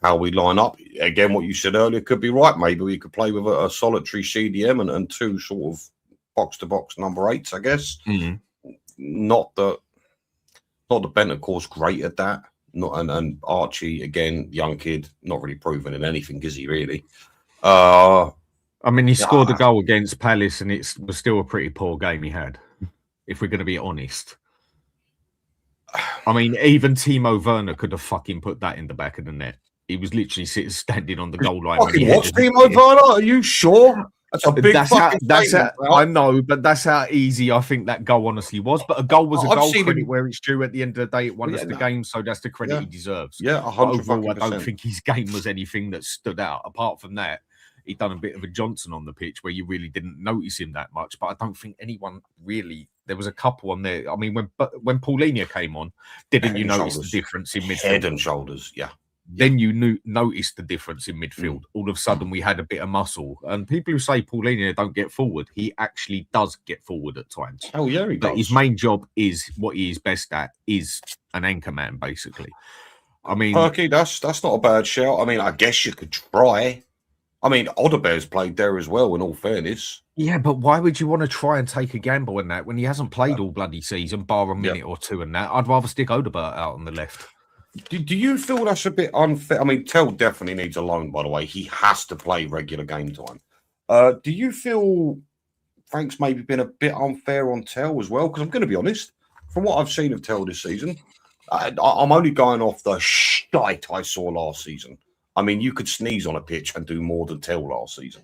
how we line up. Again, what you said earlier could be right. Maybe we could play with a solitary CDM and two sort of box-to-box number 8s, I guess. Not that Bentancur's great at that. And Archie, again, young kid, not really proven in anything, is he really? I mean, he scored a goal against Palace and it was still a pretty poor game he had, if we're going to be honest. I mean, even Timo Werner could have fucking put that in the back of the net. He was literally standing on the goal line. Fucking what, Timo Werner? Are you sure? That's a big I know, but that's how easy I think that goal honestly was. But a goal was a goal. Credit where it's due. At the end of the day, it won us the game, so that's the credit he deserves. Yeah, 100%. Overall, I don't think his game was anything that stood out. Apart from that, he'd done a bit of a Johnson on the pitch where you really didn't notice him that much. But I don't think anyone really. There was a couple on there. I mean, when Paulinho came on, didn't you notice the difference in midfield? Head and shoulders, yeah. Then you noticed the difference in midfield. All of a sudden, we had a bit of muscle. And people who say Paulinho don't get forward, he actually does get forward at times. Oh, yeah, he does. But his main job is what he is best at, is an anchor man, basically. I mean... Perky, that's not a bad shout. I mean, I guess you could try. I mean, Odebear's played there as well, in all fairness. Yeah, but why would you want to try and take a gamble in that when he hasn't played all bloody season, bar a minute or two in that? I'd rather stick Odebear out on the left. Do you feel that's a bit unfair? I mean, Tell definitely needs a loan, by the way. He has to play regular game time. Do you feel Frank's maybe been a bit unfair on Tell as well? Because I'm going to be honest, from what I've seen of Tell this season, I'm only going off the shite I saw last season. I mean, you could sneeze on a pitch and do more than Tell last season.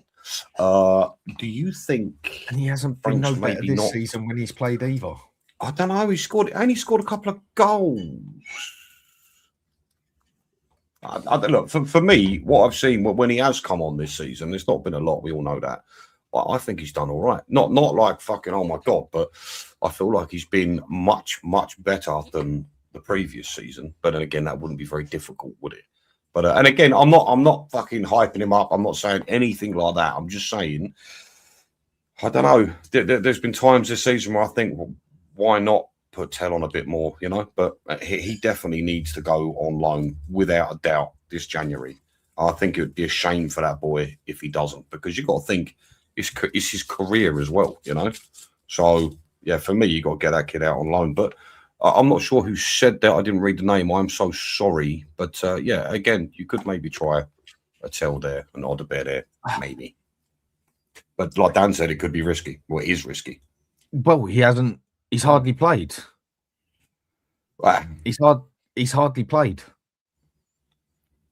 Do you think... And he hasn't been no better this season when he's played either. I don't know. He only scored a couple of goals. Look, for me, what I've seen when he has come on this season, it's not been a lot. We all know that. I think he's done all right. Not like fucking, oh my God, but I feel like he's been much, much better than the previous season. But then again, that wouldn't be very difficult, would it? But and again, I'm not fucking hyping him up. I'm not saying anything like that. I'm just saying, I don't know. There's been times this season where I think, well, why not put Tell on a bit more, you know? But he definitely needs to go on loan without a doubt this January. I think it would be a shame for that boy if he doesn't, because you've got to think it's his career as well, you know? So, yeah, for me, you got to get that kid out on loan. But I'm not sure who said that. I didn't read the name. I'm so sorry. But, yeah, again, you could maybe try a Tell there, an Odebear there, maybe. But like Dan said, it could be risky. Well, it is risky. Well, he's hardly played. He's hardly played.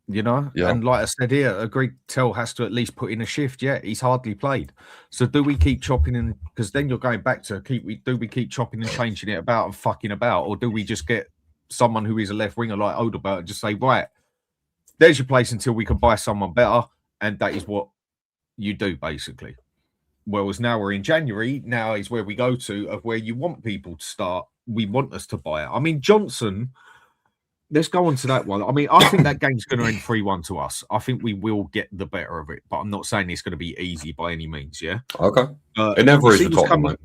You know? Yeah. And like I said here, agreed, Tell has to at least put in a shift. Yeah, he's hardly played. So do we keep chopping and because then you're going back to do we keep chopping and changing it about and fucking about, or do we just get someone who is a left winger like Odegaard and just say, right, there's your place until we can buy someone better, and that is what you do basically. Whereas now we're in January, now is where we go to of where you want people to start. We want us to buy it. I mean, Johnson, let's go on to that one. I mean, I think that game's going to end 3-1 to us. I think we will get the better of it, but I'm not saying it's going to be easy by any means, yeah? Okay. It never is the Tottenham,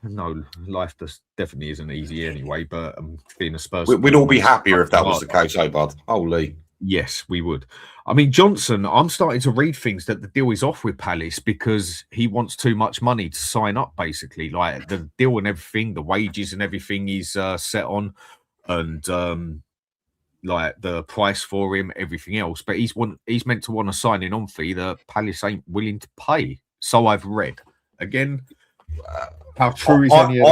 No, life definitely isn't easy anyway, but being a Spurs... We'd all be happier if that was the case, eh, bud? Holy. Yes, we would. I mean, Johnson, I'm starting to read things that the deal is off with Palace because he wants too much money to sign up, basically. Like, the deal and everything, the wages and everything he's set on, and like the price for him, everything else. But he's meant to want a signing on fee that Palace ain't willing to pay. So I've read. Again, how true is any of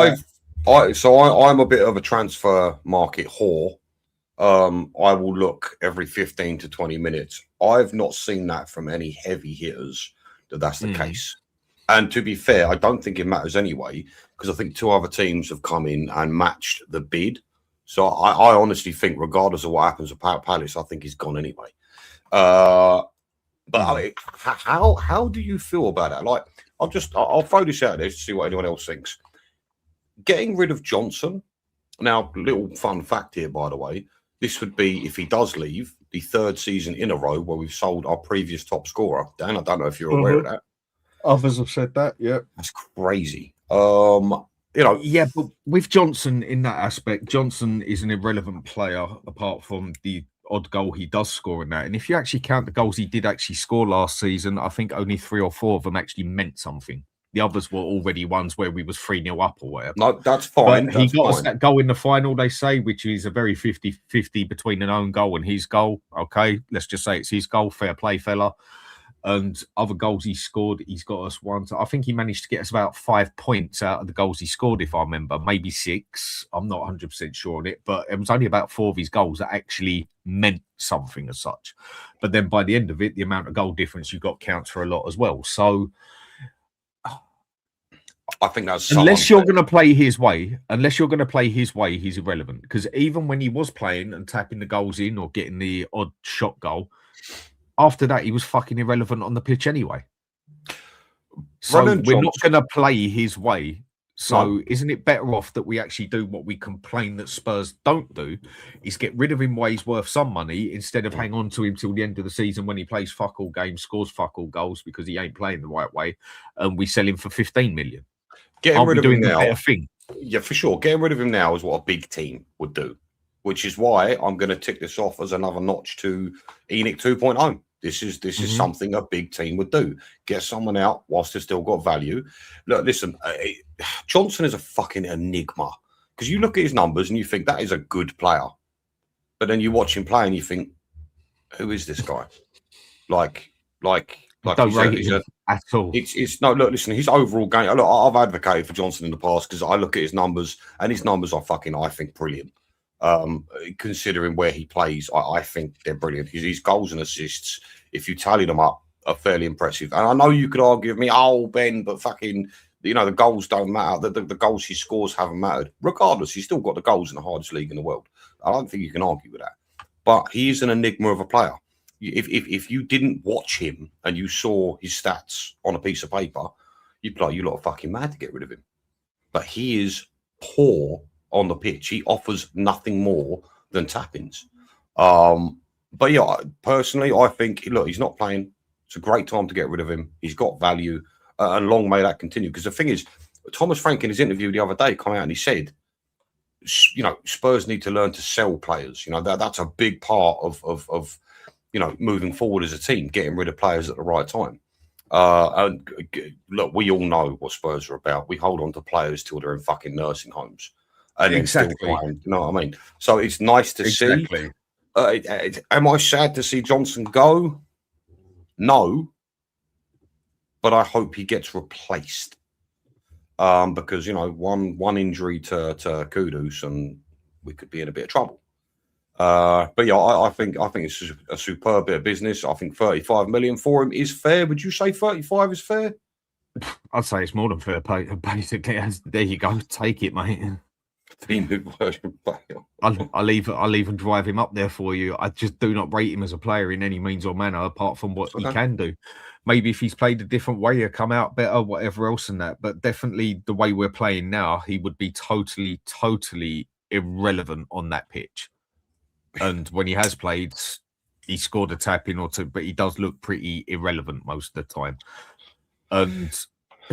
that? I'm a bit of a transfer market whore. I will look every 15 to 20 minutes. I've not seen that from any heavy hitters that's the case. And to be fair, I don't think it matters anyway, because I think two other teams have come in and matched the bid. So I honestly think, regardless of what happens with Palace, I think he's gone anyway. But I mean, how do you feel about that? Like, I'll throw this out there to see what anyone else thinks. Getting rid of Johnson. Now, little fun fact here, by the way. This would be, if he does leave, the third season in a row where we've sold our previous top scorer. Dan, I don't know if you're aware of that. Others have said that, yeah. That's crazy. You know, yeah, but with Johnson in that aspect, Johnson is an irrelevant player apart from the odd goal he does score in that. And if you actually count the goals he did actually score last season, I think only 3 or 4 of them actually meant something. The others were already ones where we was 3-0 up or whatever. no, that's fine. But he got us that goal in the final, they say, which is a very 50-50 between an own goal and his goal. Okay, let's just say it's his goal. Fair play, fella. And other goals he scored, he's got us one. I think he managed to get us about 5 points out of the goals he scored, if I remember, maybe 6. I'm not 100% sure on it, but it was only about 4 of his goals that actually meant something as such. But then by the end of it, the amount of goal difference you got counts for a lot as well. So I think that's unless you're going to play his way, he's irrelevant. Because even when he was playing and tapping the goals in or getting the odd shot goal, after that, he was fucking irrelevant on the pitch anyway. So we're not going to play his way. So isn't it better off that we actually do what we complain that Spurs don't do, is get rid of him while he's worth some money instead of hang on to him till the end of the season when he plays fuck all games, scores fuck all goals because he ain't playing the right way, and we sell him for 15 million. Getting rid of him now, better thing. Yeah, for sure. Getting rid of him now is what a big team would do, which is why I'm going to tick this off as another notch to ENIC 2.0. This is something a big team would do. Get someone out whilst they've still got value. Look, listen, Johnson is a fucking enigma because you look at his numbers and you think that is a good player, but then you watch him play and you think, who is this guy? Like don't rate him at all. It's no, look, listen, his overall game. Look, I've advocated for Johnson in the past because I look at his numbers and his numbers are fucking, I think, brilliant. Considering where he plays, I think they're brilliant. His goals and assists, if you tally them up, are fairly impressive. And I know you could argue with me, oh, Ben, but fucking, the goals don't matter. The goals he scores haven't mattered. Regardless, he's still got the goals in the hardest league in the world. I don't think you can argue with that. But he is an enigma of a player. If you didn't watch him and you saw his stats on a piece of paper, you'd be like, you lot are fucking mad to get rid of him. But he is poor on the pitch. He offers nothing more than tap-ins. But yeah, personally, I think, look, he's not playing. It's a great time to get rid of him. He's got value, and long may that continue. Because the thing is, Thomas Frank in his interview the other day come out and he said, Spurs need to learn to sell players. That's a big part of moving forward as a team, getting rid of players at the right time. And look, we all know what Spurs are about. We hold on to players till they're in fucking nursing homes. And exactly. Still playing, you know what I mean? So it's nice to see. Am I sad to see Johnson go? No. But I hope he gets replaced. Because, one injury to Kudus and we could be in a bit of trouble. But yeah, I think it's a superb bit of business. I think 35 million for him is fair. Would you say 35 is fair? I'd say it's more than fair. Basically, there you go. Take it, mate. I'll even drive him up there for you. I just do not rate him as a player in any means or manner, apart from what he can do. Maybe if he's played a different way, he'll come out better, whatever else than that. But definitely the way we're playing now, he would be totally irrelevant on that pitch. And when he has played, he scored a tap in or two, but he does look pretty irrelevant most of the time. And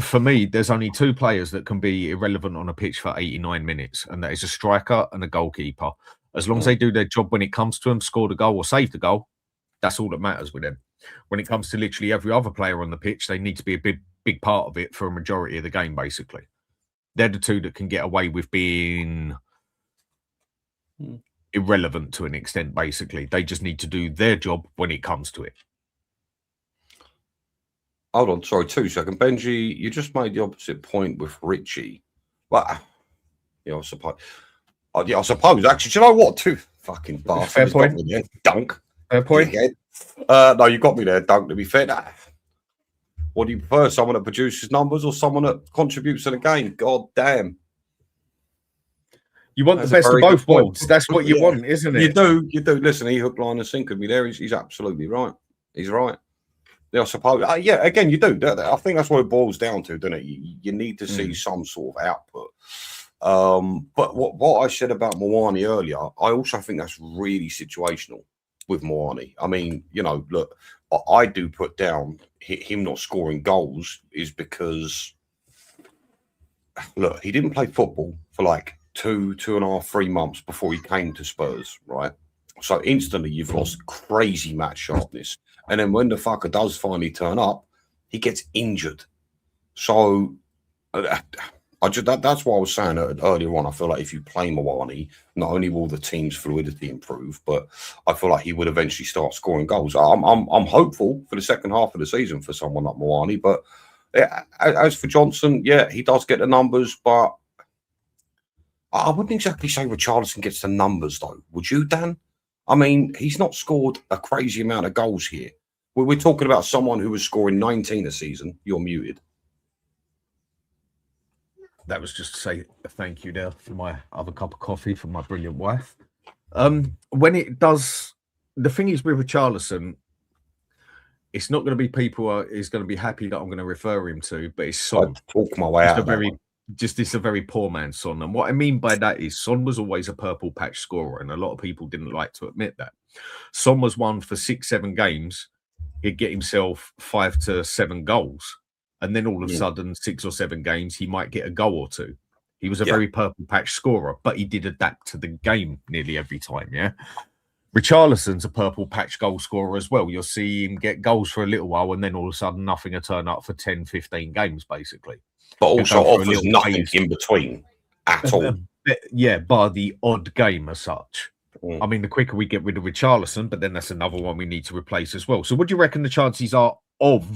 for me, there's only 2 players that can be irrelevant on a pitch for 89 minutes, and that is a striker and a goalkeeper. As long as they do their job when it comes to them, score the goal or save the goal, that's all that matters with them. When it comes to literally every other player on the pitch, they need to be a big part of it for a majority of the game, basically. They're the 2 that can get away with being irrelevant to an extent, basically. They just need to do their job when it comes to it. Hold on, sorry, 2 seconds. Benji, you just made the opposite point with Richie. Well, yeah, I suppose. Actually, do you know what? 2 fucking bastards. Fair point. Dunk. Fair point. No, you got me there, Dunk, to be fair. What do you prefer? Someone that produces numbers or someone that contributes to the game? God damn. You want the best of both worlds. That's what you want, isn't it? You do. Listen, he hook, line, and sinker me there. He's absolutely right. He's right. I suppose, yeah, again, you do. I think that's what it boils down to, doesn't it? You need to see some sort of output. But what I said about Mawani earlier, I also think that's really situational. with Moani. I mean, you know, look, I do put down him not scoring goals is because, look, he didn't play football for like 2.5, 3 months before he came to Spurs, right? So instantly you've lost crazy match sharpness. And then when the fucker does finally turn up, he gets injured. So that's what I was saying earlier on. I feel like if you play Moani, not only will the team's fluidity improve, but I feel like he would eventually start scoring goals. I'm hopeful for the second half of the season for someone like Moani. But as for Johnson, yeah, he does get the numbers, but I wouldn't exactly say Richarlison gets the numbers, though. Would you, Dan? I mean, he's not scored a crazy amount of goals here. We're talking about someone who was scoring 19 a season. You're muted. That was just to say thank you there for my other cup of coffee from my brilliant wife. When it does, the thing is with Richarlison, it's not going to be people is going to be happy that I'm going to refer him to, but it's Son. I'd talk my way out of that one. It's a very poor man's Son. And what I mean by that is Son was always a purple patch scorer, and a lot of people didn't like to admit that. Son was one for 6-7 games. He'd get himself 5 to 7 goals. And then all of a sudden, 6 or 7 games, he might get a goal or two. He was a very purple patch scorer, but he did adapt to the game nearly every time, yeah? Richarlison's a purple patch goal scorer as well. You'll see him get goals for a little while, and then all of a sudden, nothing will turn up for 10, 15 games, basically. But also offers nothing in between at all. Yeah, bar the odd game as such. I mean, the quicker we get rid of Richarlison, but then that's another one we need to replace as well. So what do you reckon the chances are of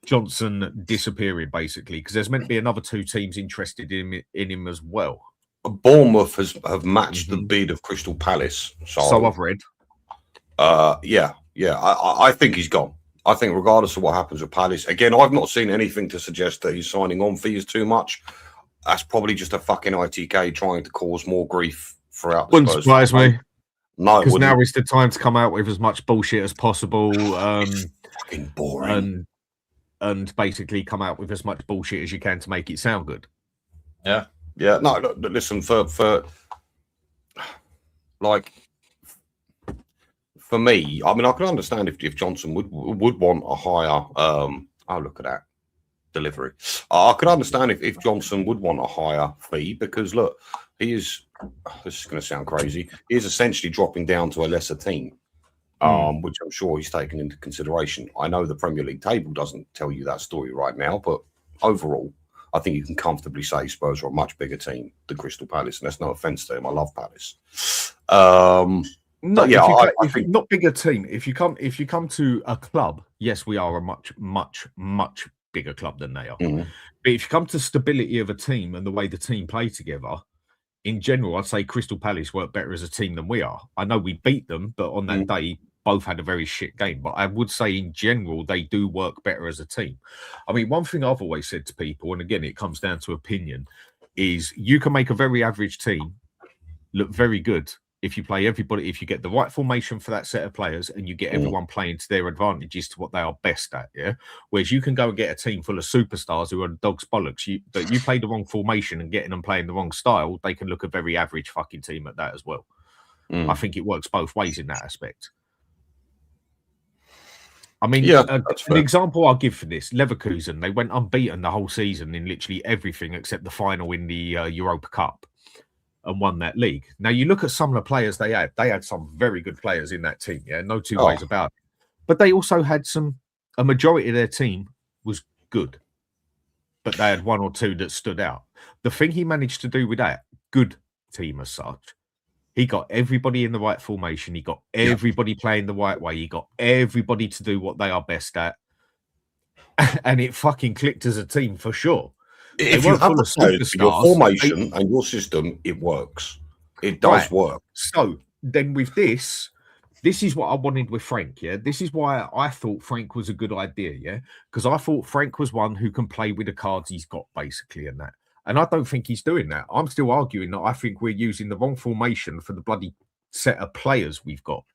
Johnson disappearing, basically? Because there's meant to be another 2 teams interested in him as well. Bournemouth have matched the bid of Crystal Palace. So I've read. Yeah. I think he's gone. I think regardless of what happens with Palace, again, I've not seen anything to suggest that he's signing on fees too much. That's probably just a fucking ITK trying to cause more grief throughout the Wouldn't surprise me. No, because now is the time to come out with as much bullshit as possible. Fucking boring. And basically come out with as much bullshit as you can to make it sound good. Yeah. No, look, listen, for me, I mean, I can understand if Johnson would want a higher. Oh, look at that delivery. I could understand if Johnson would want a higher fee because look, he is. This is going to sound crazy. He is essentially dropping down to a lesser team. Which I'm sure he's taken into consideration. I know the Premier League table doesn't tell you that story right now, but overall, I think you can comfortably say Spurs are a much bigger team than Crystal Palace, and that's no offence to him. I love Palace. Not bigger team. If you come to a club, yes, we are a much bigger club than they are. But if you come to stability of a team and the way the team play together, in general, I'd say Crystal Palace work better as a team than we are. I know we beat them, but on that day, both had a very shit game. But I would say in general, they do work better as a team. I mean, one thing I've always said to people, and again, it comes down to opinion, is you can make a very average team look very good if you play everybody, if you get the right formation for that set of players and you get everyone playing to their advantages to what they are best at, yeah? Whereas you can go and get a team full of superstars who are dog's bollocks, but you play the wrong formation and getting them playing the wrong style, they can look a very average fucking team at that as well. I think it works both ways in that aspect. I mean, an example I'll give for this, Leverkusen, they went unbeaten the whole season in literally everything except the final in the Europa Cup and won that league. Now, you look at some of the players they had some very good players in that team, yeah, no two ways about it. But they also had a majority of their team was good, but they had 1 or 2 that stood out. The thing he managed to do with that good team as such, he got everybody in the right formation. He got everybody playing the right way. He got everybody to do what they are best at. And it fucking clicked as a team for sure. If you have your formation and your system, it works. It does work. So then with this is what I wanted with Frank, yeah? This is why I thought Frank was a good idea, yeah? Because I thought Frank was one who can play with the cards he's got, basically, and that. And I don't think he's doing that. I'm still arguing that I think we're using the wrong formation for the bloody set of players we've got.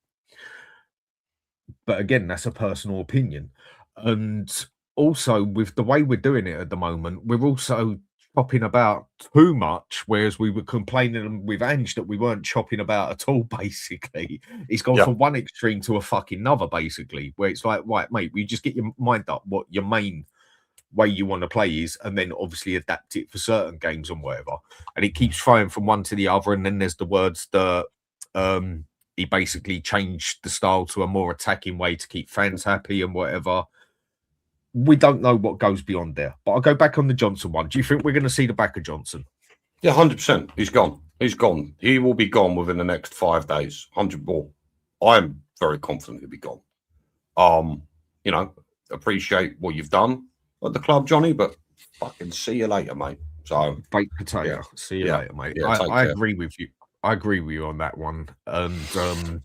But again, that's a personal opinion. And also, with the way we're doing it at the moment, we're also chopping about too much, whereas we were complaining with Ange that we weren't chopping about at all, basically. He's gone from one extreme to a fucking another, basically, where it's like, right, mate, you just get your mind up what your main way you want to play is, and then obviously adapt it for certain games and whatever. And it keeps throwing from one to the other, and then there's the words that he basically changed the style to a more attacking way to keep fans happy and whatever. We don't know what goes beyond there. But I'll go back on the Johnson one. Do you think we're going to see the back of Johnson? Yeah, 100%. He's gone. He's gone. He will be gone within the next 5 days. 100 ball. I'm very confident he'll be gone. You know, appreciate what you've done at the club, Johnny, but fucking see you later, mate. So baked potato. Yeah. See you later, mate. Yeah, I agree with you. I agree with you on that one. And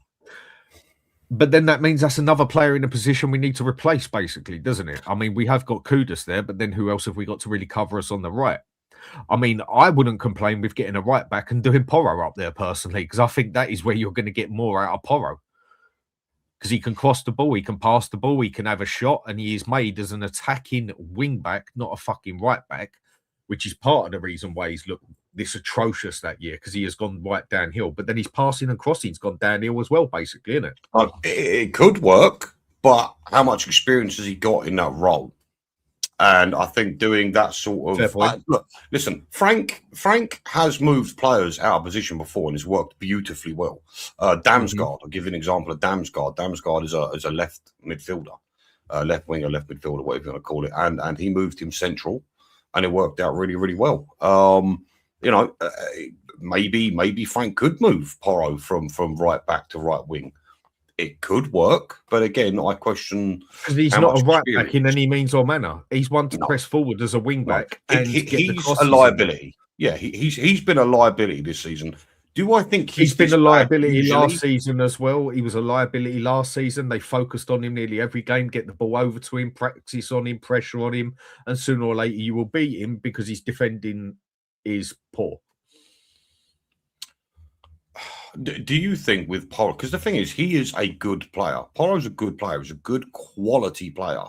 but then that means that's another player in a position we need to replace, basically, doesn't it? I mean, we have got Kudus there, but then who else have we got to really cover us on the right? I mean, I wouldn't complain with getting a right back and doing Porro up there personally, because I think that is where you're going to get more out of Porro. Because he can cross the ball, he can pass the ball, he can have a shot, and he is made as an attacking wing back, not a fucking right back, which is part of the reason why he's looked this atrocious that year, because he has gone right downhill. But then his passing and crossing's gone downhill as well, basically, isn't it? It could work, but how much experience has he got in that role? And I think doing that sort of look, listen, Frank has moved players out of position before and has worked beautifully well. Damsgaard, I'll give you an example of Damsgaard. Damsgaard is a left midfielder, left winger, left midfielder, whatever you want to call it, and he moved him central, and it worked out really, really well. You know, maybe Frank could move Porro from right back to right wing. It could work, but again, I question because he's not a right back in any means or manner. He's one to press forward as a wing back, and he's a liability. Yeah, he's been a liability this season. Do I think he's been a liability last season as well? He was a liability last season. They focused on him nearly every game, get the ball over to him, practice on him, pressure on him, and sooner or later you will beat him because his defending is poor. Do you think with Porro, because the thing is, he is a good player. Porro's a good player. He's a good quality player.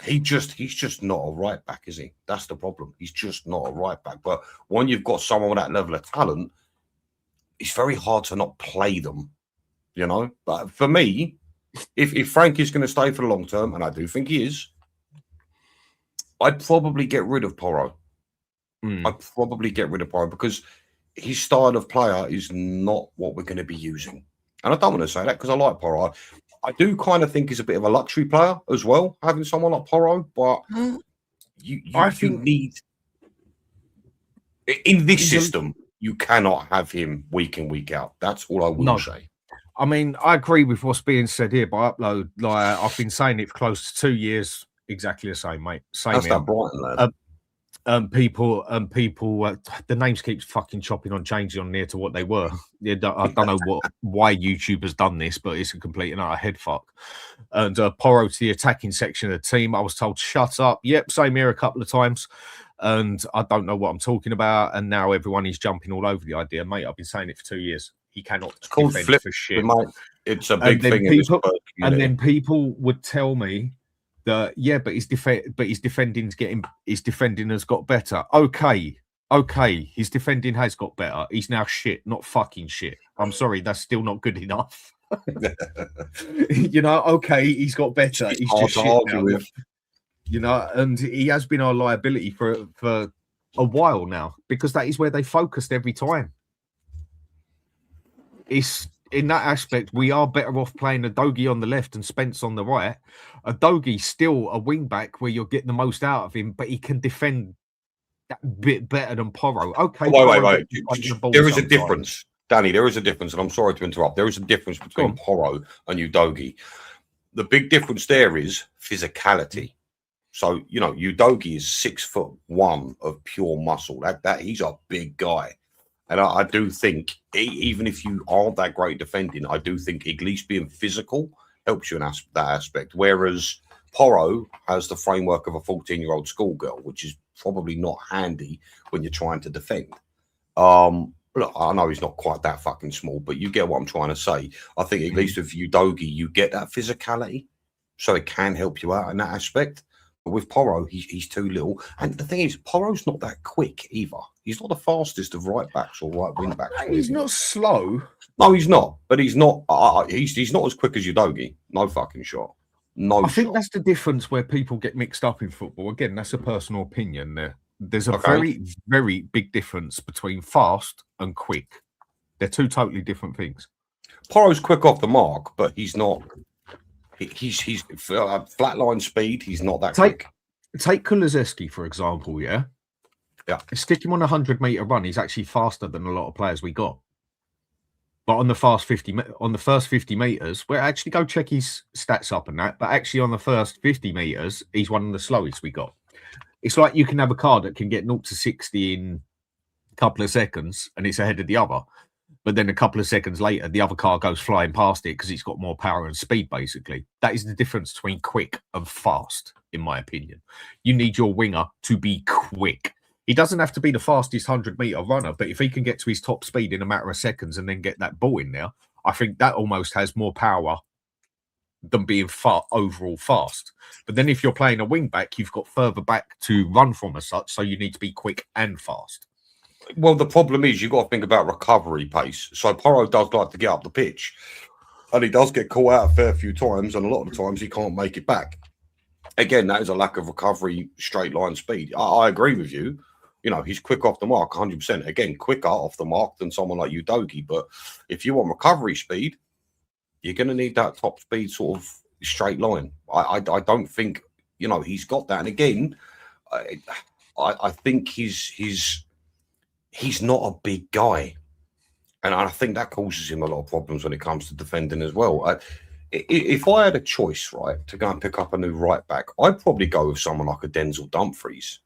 He's just not a right back, is he? That's the problem. He's just not a right back. But when you've got someone with that level of talent, it's very hard to not play them, you know? But for me, if Frank is going to stay for the long term, and I do think he is, I'd probably get rid of Porro. I'd probably get rid of Porro because his style of player is not what we're going to be using. And I don't want to say that because I like Porro. I do kind of think he's a bit of a luxury player as well, having someone like Porro, but you need... In this system, you cannot have him week in, week out. That's all I will say. I mean, I agree with what's being said here by Upload. Like, I've been saying it for close to 2 years, exactly the same, mate. Same. That's that Brighton lad. People, the names keeps fucking chopping on, changing on near to what they were. I don't know why YouTube has done this, but it's a complete and utter head fuck. And Porro to the attacking section of the team, I was told shut up. Yep, same here a couple of times, and I don't know what I'm talking about. And now everyone is jumping all over the idea, mate. I've been saying it for 2 years. He cannot. It's called flip for shit. It's a big thing. And then people would tell me that but his defending has got better. Okay, his defending has got better. He's now shit, not fucking shit. I'm sorry, that's still not good enough. You know, okay, he's got better. He's just shit now. You know, and he has been our liability for a while now because that is where they focused every time. It's in that aspect, we are better off playing Udogie on the left and Spence on the right. Udogie's still a wing back where you're getting the most out of him, but he can defend that bit better than Porro. Okay, wait. There is a difference, Danny. There is a difference, and I'm sorry to interrupt. There is a difference between Porro and Udogie. The big difference there is physicality. So you know, Udogie is 6'1" of pure muscle. That he's a big guy. And I do think, even if you aren't that great defending, I do think at least being physical helps you in that aspect. Whereas Porro has the framework of a 14-year-old schoolgirl, which is probably not handy when you're trying to defend. Look, I know he's not quite that fucking small, but you get what I'm trying to say. I think at least with Udogie, you get that physicality, so it can help you out in that aspect. But with Porro, he's too little. And the thing is, Porro's not that quick either. He's not the fastest of right backs or right wing backs. He's not slow. No, he's not. But he's not. He's not as quick as Udogie. No fucking shot. No. I think that's the difference where people get mixed up in football. Again, that's a personal opinion. There's a very, very big difference between fast and quick. They're two totally different things. Porro's quick off the mark, but he's not. He's flatline speed. He's not that quick. Take Kulusevski, for example, yeah? Stick him on a 100-meter run. He's actually faster than a lot of players we got. But on the first 50 meters, well, actually go check his stats up and that. But actually on the first 50 meters, he's one of the slowest we got. It's like you can have a car that can get 0 to 60 in a couple of seconds and it's ahead of the other. But then a couple of seconds later, the other car goes flying past it because it's got more power and speed, basically. That is the difference between quick and fast, in my opinion. You need your winger to be quick. He doesn't have to be the fastest 100-meter runner, but if he can get to his top speed in a matter of seconds and then get that ball in there, I think that almost has more power than being overall fast. But then if you're playing a wing back, you've got further back to run from as such, so you need to be quick and fast. Well, the problem is you've got to think about recovery pace. So Porro does like to get up the pitch, and he does get caught out a fair few times, and a lot of the times he can't make it back. Again, that is a lack of recovery, straight line speed. I agree with you. You know, he's quick off the mark, 100%. Again, quicker off the mark than someone like Udogie. But if you want recovery speed, you're going to need that top speed sort of straight line. I don't think, you know, he's got that. And again, I think he's not a big guy. And I think that causes him a lot of problems when it comes to defending as well. If I had a choice, right, to go and pick up a new right back, I'd probably go with someone like a Denzel Dumfries.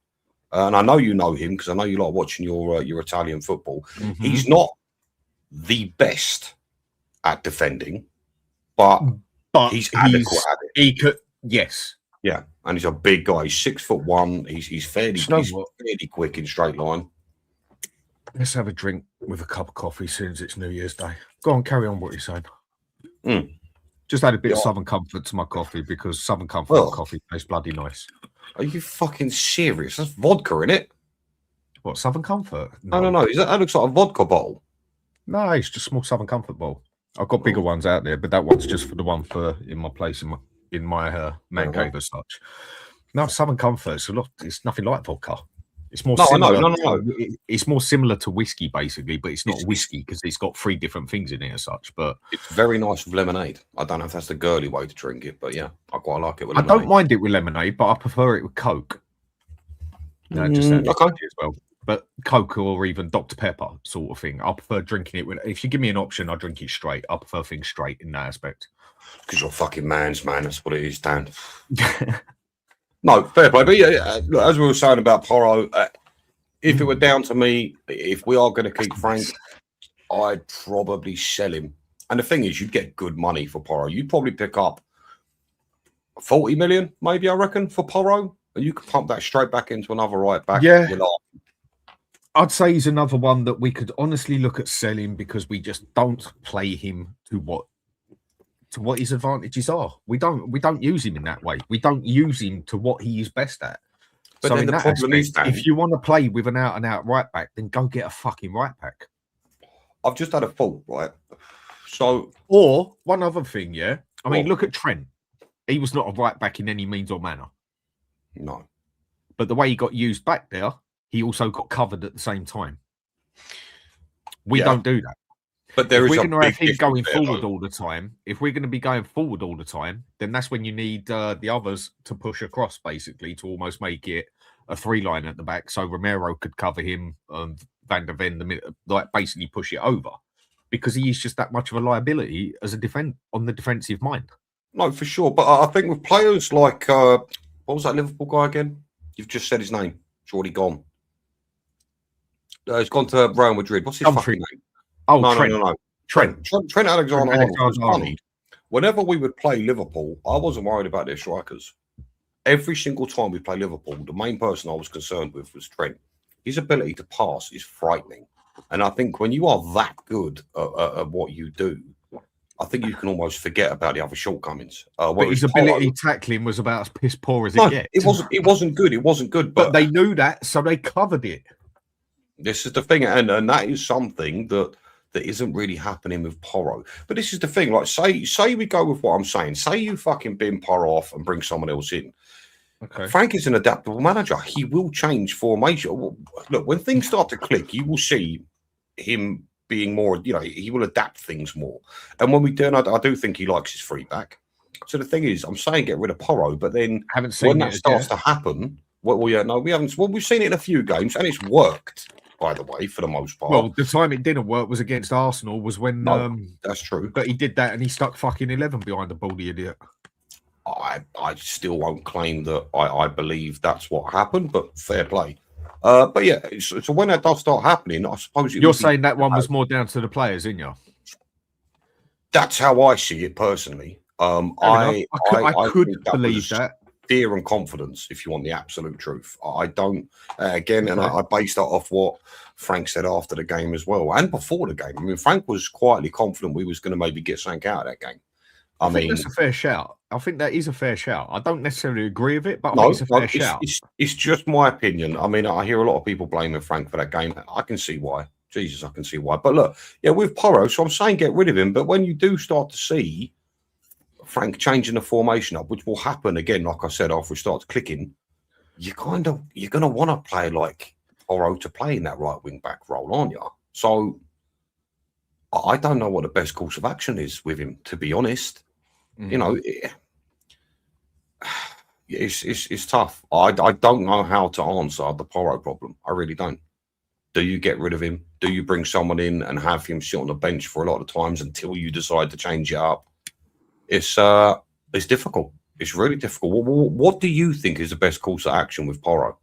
And I know you know him because I know you like watching your Italian football. Mm-hmm. He's not the best at defending, but he's adequate at it. He could, yes. Yeah, and he's a big guy. He's 6'1". He's fairly quick in straight line. Let's have a drink with a cup of coffee as soon as it's New Year's Day. Go on, carry on what you're saying. Just add a bit of Southern Comfort to my coffee because Southern Comfort coffee tastes bloody nice. Are you fucking serious? That's vodka, in it? What, Southern Comfort? No. That looks like a vodka bottle. No, it's just a small Southern Comfort bowl. I've got bigger ones out there, but that one's just for the one for in my place in my man cave as such. No, Southern Comfort. It's nothing like vodka. It's more similar. No. It's more similar to whiskey, basically, but it's not whiskey because it's got 3 different things in it as such. But it's very nice with lemonade. I don't know if that's the girly way to drink it, but yeah, I quite like it with lemonade. I don't mind it with lemonade, but I prefer it with Coke. No, just okay as well. But Coke or even Dr. Pepper sort of thing. I prefer drinking it with. If you give me an option, I'll drink it straight. I prefer things straight in that aspect. Because you're fucking man's man. That's what it is, Dan. No, fair play. But yeah, as we were saying about Porro, if it were down to me, if we are going to keep Frank, I'd probably sell him. And the thing is, you'd get good money for Porro. You'd probably pick up 40 million, maybe, I reckon, for Porro. And you could pump that straight back into another right back. Yeah. I'd say he's another one that we could honestly look at selling because we just don't play him to what his advantages are. We don't use him in that way. We don't use him to what he is best at. But so then the problem is, if you want to play with an out-and-out right back, then go get a fucking right back. I've just had a thought, right? So, or one other thing, yeah. I mean, look at Trent. He was not a right back in any means or manner. No. But the way he got used back there, he also got covered at the same time. We don't do that. But we're going to have him going forward all the time. If we're going to be going forward all the time, then that's when you need the others to push across, basically, to almost make it a 3-line at the back. So Romero could cover him and Van der Ven, like basically push it over, because he is just that much of a liability as a on the defensive mind. No, for sure. But I think with players like what was that Liverpool guy again? You've just said his name. It's already gone. He's gone to Real Madrid. What's his fucking name? Oh, no. Trent Alexander-Arnold. Whenever we would play Liverpool, I wasn't worried about their strikers. Every single time we play Liverpool, the main person I was concerned with was Trent. His ability to pass is frightening. And I think when you are that good at what you do, I think you can almost forget about the other shortcomings. But his ability tackling was about as piss poor as it gets. It wasn't good. It wasn't good. But they knew that, so they covered it. This is the thing, and that is something that isn't really happening with Porro. But this is the thing, like say we go with what I'm saying. Say you fucking bin Porro off and bring someone else in. Okay. Frank is an adaptable manager. He will change formation. Look, when things start to click, you will see him being more, he will adapt things more. And when we do, and I do think he likes his free back. So the thing is, I'm saying get rid of Porro, but then when that starts to happen, we haven't. Well, we've seen it in a few games, and it's worked, by the way, for the most part. Well, the time it didn't work was against Arsenal, was when... that's true. But he did that, and he stuck fucking 11 behind the ball, the idiot. I still won't claim that I believe that's what happened, but fair play. But yeah, so when that does start happening, I suppose you're saying that one was more down to the players, isn't you? That's how I see it personally. I could believe that. Fear and confidence, if you want the absolute truth. I don't, again, and I based that off what Frank said after the game as well, and before the game. I mean, Frank was quietly confident we was going to maybe get something out of that game. I mean, that's a fair shout. I think that is a fair shout. I don't necessarily agree with it, but I think it's a fair shout. It's just my opinion. I mean, I hear a lot of people blaming Frank for that game. I can see why. Jesus, I can see why. But look, yeah, with Porro, so I'm saying get rid of him. But when you do start to see Frank changing the formation up, which will happen again, like I said, after it starts clicking, you're going to want to play like Porro to play in that right wing back role, aren't you? So I don't know what the best course of action is with him, to be honest. It's tough. I don't know how to answer the Porro problem. I really don't. Do you get rid of him? Do you bring someone in and have him sit on the bench for a lot of times until you decide to change it up? It's difficult. It's really difficult. What do you think is the best course of action with Porro?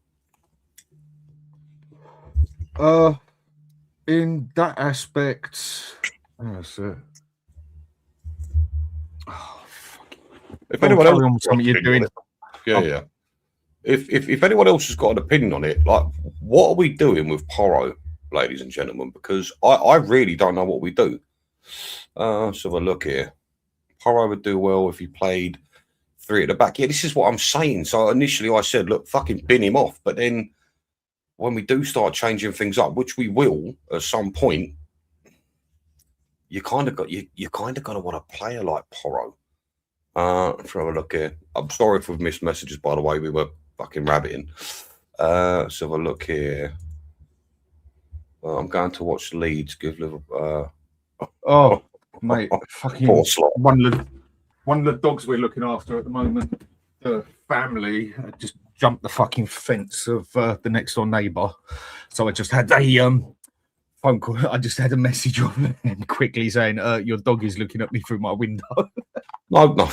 In that aspect, that's it. Oh, fuck. If anyone else something you're doing, yeah. If anyone else has got an opinion on it, like what are we doing with Porro, ladies and gentlemen? Because I really don't know what we do. Let's have a look here. Porro would do well if he played three at the back. Yeah, this is what I'm saying. So initially I said, look, fucking bin him off. But then when we do start changing things up, which we will at some point, you kind of got to want a player like Porro. Let's have a look here. I'm sorry if we've missed messages, by the way. We were fucking rabbiting. Let's have a look here. I'm going to watch Leeds give Liverpool. Mate, fucking one of the dogs we're looking after at the moment, the family just jumped the fucking fence of the next door neighbour. So I just had a phone call. I just had a message on him quickly saying, "Your dog is looking at me through my window." No.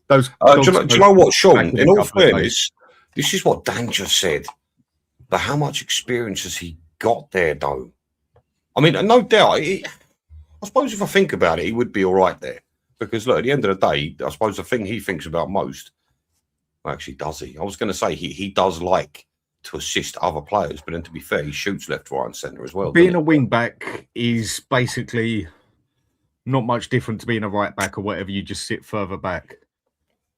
Those. Do you know what, Sean? In all fairness, this is what Dan just said. But how much experience has he got there, though? I mean, no doubt. I suppose if I think about it, he would be all right there. Because, look, at the end of the day, I suppose the thing he thinks about most, well, actually, does he? I was going to say he does like to assist other players, but then to be fair, he shoots left, right and centre as well. Being a wing-back is basically not much different to being a right-back or whatever. You just sit further back.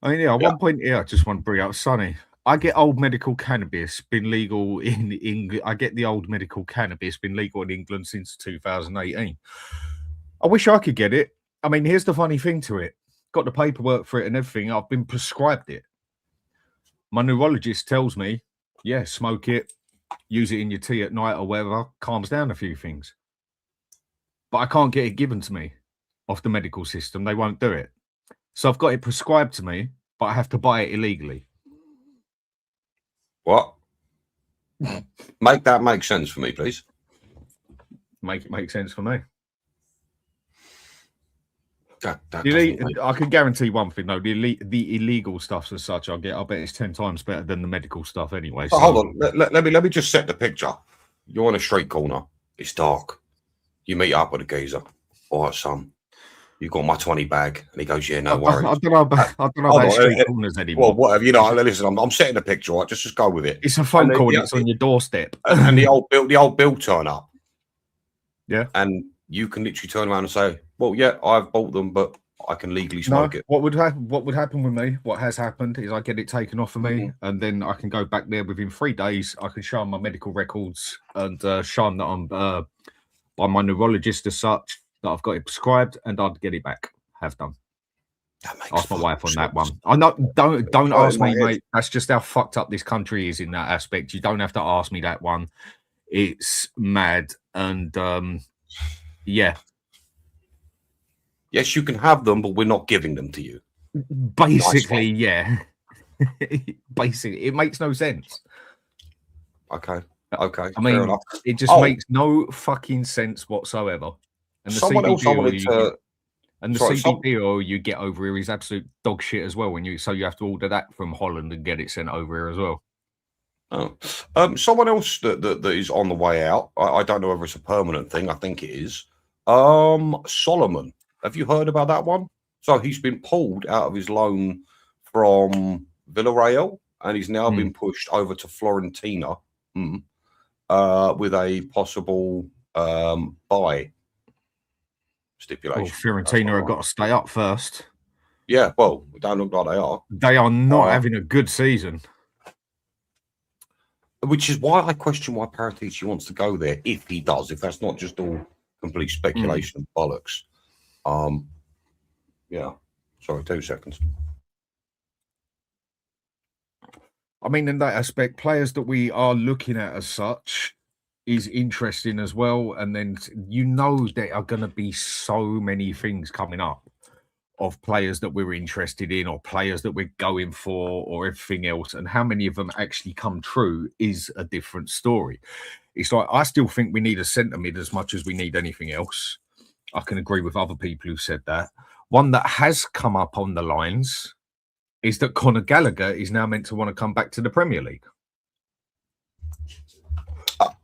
I mean, yeah, at one point here, I just want to bring up Sonny. I get old medical cannabis been legal in England. I get the old medical cannabis been legal in England since 2018. I wish I could get it. I mean, here's the funny thing to it. Got the paperwork for it and everything. I've been prescribed it. My neurologist tells me, yeah, smoke it, use it in your tea at night or whatever, calms down a few things. But I can't get it given to me off the medical system. They won't do it. So I've got it prescribed to me, but I have to buy it illegally. What? Make that make sense for me, please. Make it make sense for me. I can guarantee one thing though: the illegal stuff as such, I bet it's 10 times better than the medical stuff anyway. So. Hold on, let me just set the picture. You're on a street corner. It's dark. You meet up with a geezer. All right, son. You got my 20 bag, and he goes, "Yeah, no worries." I don't know about street corners anymore. Well, whatever. You know, listen. I'm setting the picture. Right, just go with it. It's a phone call. It's on your doorstep, and the old bill turn up. Yeah, and you can literally turn around and say, well, yeah, I've bought them, but I can legally smoke it. What would happen with me? What has happened is I get it taken off of me, and then I can go back there within 3 days. I can show them my medical records and show them that I'm by my neurologist as such, that I've got it prescribed, and I'd get it back. Have done. Ask my wife on that one. I know. Don't ask me, mate. That's just how fucked up this country is in that aspect. You don't have to ask me that one. It's mad, and yeah. Yes, you can have them, but we're not giving them to you. Basically, yeah. Basically, it makes no sense. Okay. I mean, it just makes no fucking sense whatsoever. And the CBD oil you get over here is absolute dog shit as well. So you have to order that from Holland and get it sent over here as well. Someone else that is on the way out. I don't know whether it's a permanent thing. I think it is. Solomon. Have you heard about that one? So he's been pulled out of his loan from Villarreal, and he's now been pushed over to Fiorentina with a possible buy stipulation. Well, Fiorentina have got to stay up first. Yeah, well, it don't look like they are. They are not having a good season. Which is why I question why Paratici wants to go there, if he does, if that's not just all complete speculation and bollocks. Yeah. Sorry, 2 seconds. I mean, in that aspect, players that we are looking at as such is interesting as well. And then there are going to be so many things coming up of players that we're interested in, or players that we're going for, or everything else. And how many of them actually come true is a different story. It's like, I still think we need a centre mid as much as we need anything else. I can agree with other people who said that. One that has come up on the lines is that Conor Gallagher is now meant to want to come back to the Premier League.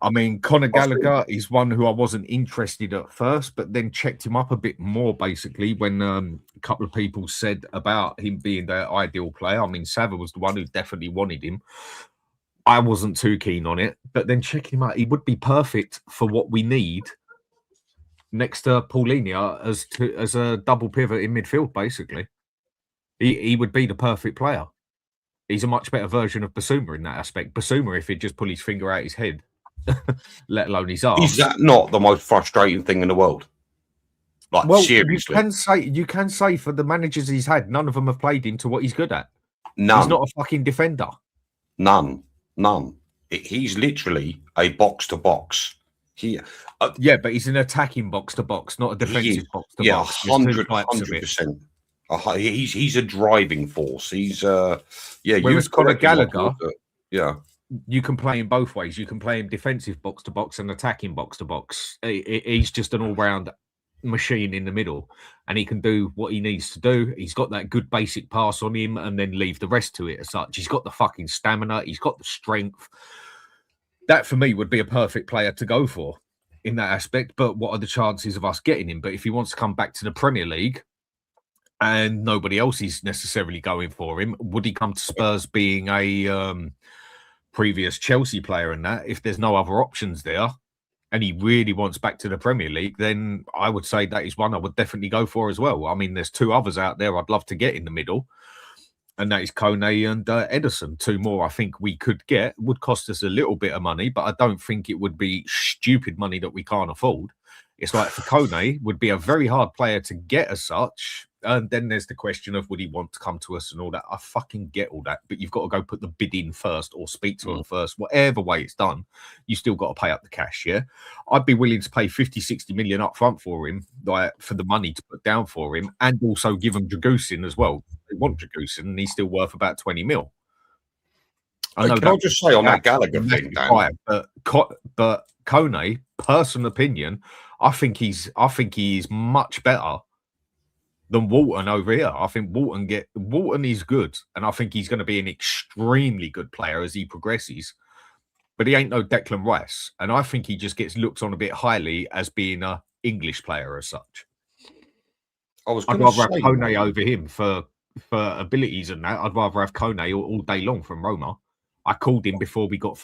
I mean, Conor Gallagher is one who I wasn't interested at first, but then checked him up a bit more, basically, when a couple of people said about him being their ideal player. I mean, Sava was the one who definitely wanted him. I wasn't too keen on it, but then checking him out, he would be perfect for what we need next to Paulinho as a double pivot in midfield, basically. He would be the perfect player. He's a much better version of Basuma in that aspect. Basuma, if he'd just pull his finger out his head, let alone his arm. Is that not the most frustrating thing in the world? Like, well, seriously. You can say for the managers he's had, none of them have played him to what he's good at. None. He's not a fucking defender. None. He's literally a box-to-box. Yeah, but he's an attacking box-to-box, not a defensive box-to-box. Yeah, 100%. He's a driving force. He's Whereas Conor Gallagher, you can play him both ways. You can play him defensive box to box and attacking box to box. He's just an all-round machine in the middle, and he can do what he needs to do. He's got that good basic pass on him, and then leave the rest to it as such. He's got the fucking stamina. He's got the strength. That for me would be a perfect player to go for in that aspect. But what are the chances of us getting him? But if he wants to come back to the Premier League, and nobody else is necessarily going for him, would he come to Spurs being a previous Chelsea player and that? If there's no other options there and he really wants back to the Premier League, then I would say that is one I would definitely go for as well. I mean, there's 2 others out there I'd love to get in the middle, and that is Kone and Ederson. 2 more I think we could get. Would cost us a little bit of money, but I don't think it would be stupid money that we can't afford. It's like for Kone, would be a very hard player to get as such. And then there's the question of would he want to come to us and all that. I fucking get all that, but you've got to go put the bid in first or speak to him first. Whatever way it's done, you still got to pay up the cash, yeah? I'd be willing to pay 50, 60 million up front for him, like for the money to put down for him, and also give him Dragusin as well. They want Dragusin, and he's still worth about 20 mil. Can I just say on that Gallagher thing, Dan? But Kone, personal opinion, I think he's much better than Walton over here. I think Walton is good, and I think he's going to be an extremely good player as he progresses. But he ain't no Declan Rice, and I think he just gets looked on a bit highly as being a English player as such. I'd rather have Kone over him for abilities and that. I'd rather have Kone all day long from Roma. I called him before we got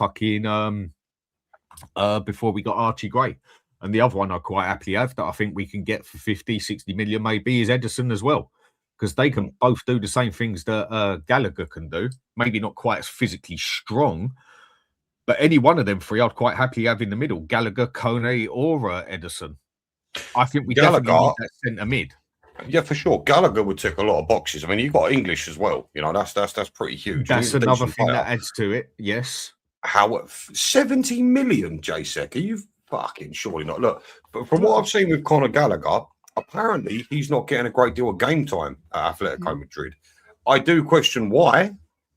Archie Gray. And the other one I quite happily have that I think we can get for 50, 60 million maybe is Ederson as well. Because they can both do the same things that Gallagher can do. Maybe not quite as physically strong, but any one of them three I'd quite happily have in the middle. Gallagher, Kone or Ederson. I think we definitely need that centre mid. Yeah, for sure. Gallagher would tick a lot of boxes. I mean, you've got English as well. You know, that's pretty huge. That's another thing that adds to it. Yes. How 70 million, JSEC? Are you fucking surely not? Look, but from what I've seen with Conor Gallagher, apparently he's not getting a great deal of game time at Atletico Madrid. I do question why.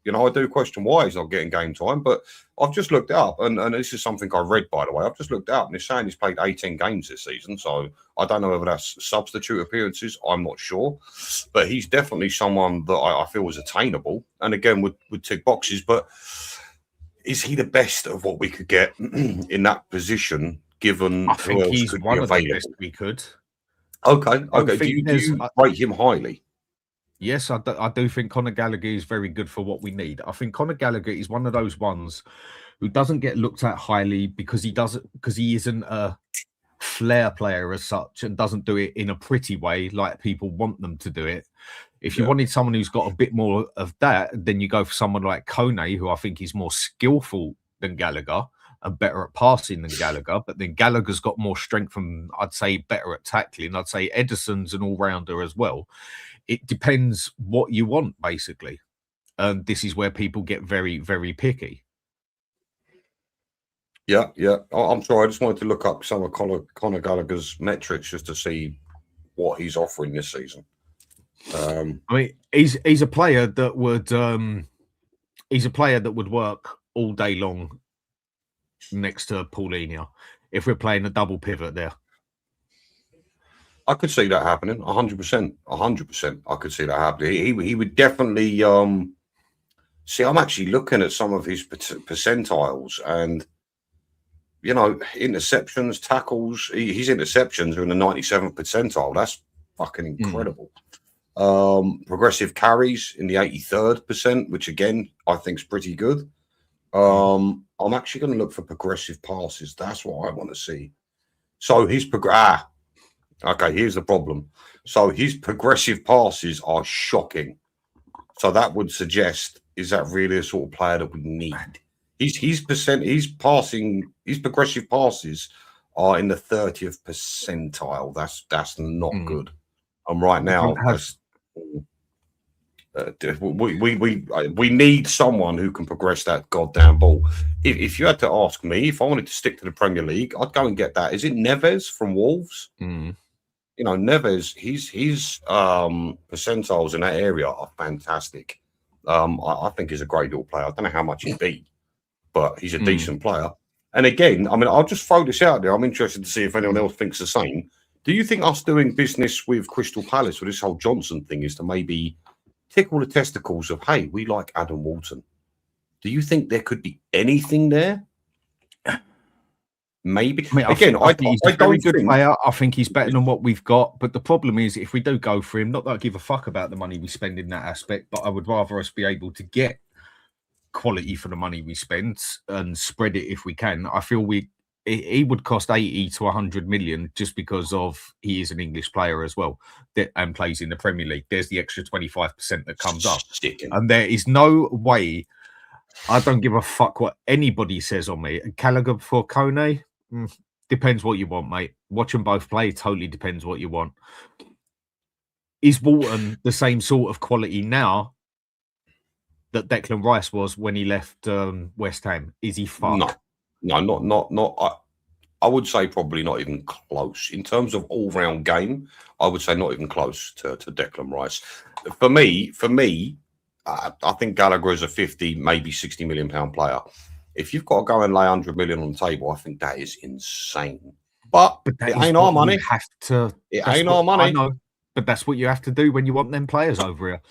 You know, I do question why he's not getting game time, but I've just looked up, and this is something I read, by the way. I've just looked up, and it's saying he's played 18 games this season, so I don't know whether that's substitute appearances. I'm not sure, but he's definitely someone that I feel is attainable, and again, would tick boxes, but is he the best of what we could get in that position, given I think who else he's could one be of the available? best we could. Okay. Do you rate him highly? Yes, I do think Conor Gallagher is very good for what we need. I think Conor Gallagher is one of those ones who doesn't get looked at highly because he isn't a flair player as such and doesn't do it in a pretty way like people want them to do it. If you wanted someone who's got a bit more of that, then you go for someone like Kone, who I think is more skillful than Gallagher and better at passing than Gallagher. But then Gallagher's got more strength and I'd say better at tackling. I'd say Ederson's an all-rounder as well. It depends what you want, basically. And this is where people get very, very picky. Yeah. I'm sorry. I just wanted to look up some of Conor Gallagher's metrics just to see what he's offering this season. I mean, he's a player that would work all day long next to Paulinho if we're playing a double pivot there. I could see that happening. 100%. 100%. I could see that happening. He would definitely. See, I'm actually looking at some of his percentiles, and you know, interceptions, tackles. His interceptions are in the 97th percentile. That's fucking incredible. Progressive carries in the 83rd percent, which again I think is pretty good. I'm actually going to look for progressive passes. That's what I want to see. So his okay, here's the problem. So his progressive passes are shocking. So that would suggest, is that really a sort of player that we need? His progressive passes are in the 30th percentile. That's not good. And right now, we need someone who can progress that goddamn ball. If you had to ask me, if I wanted to stick to the Premier League, I'd go and get that. Is it Neves from Wolves? You know, Neves, his percentiles in that area are fantastic. I think he's a great little player. I don't know how much he beat, but he's a decent player. And again, I mean, I'll just throw this out there. I'm interested to see if anyone else thinks the same. Do you think us doing business with Crystal Palace with this whole Johnson thing is to maybe tickle the testicles of, hey, we like Adam Walton? Do you think there could be anything there? Maybe. I mean, I think he's a very good player. I think he's better than what we've got. But the problem is, if we do go for him, not that I give a fuck about the money we spend in that aspect, but I would rather us be able to get quality for the money we spend and spread it if we can. I feel he would cost 80 to 100 million just because of he is an English player as well and plays in the Premier League. There's the extra 25% that comes up. And there is no way. I don't give a fuck what anybody says on me. Gallagher before Kone, depends what you want, mate. Watch them both play. Totally depends what you want. Is Walton the same sort of quality now that Declan Rice was when he left West Ham? Is he fucked? No, not. I would say probably not even close. In terms of all-round game, I would say not even close to Declan Rice. For me, I think Gallagher is a 50, maybe 60 million pound player. If you've got to go and lay 100 million on the table, I think that is insane. But it ain't our money. It ain't our money. I know, but that's what you have to do when you want them players over here.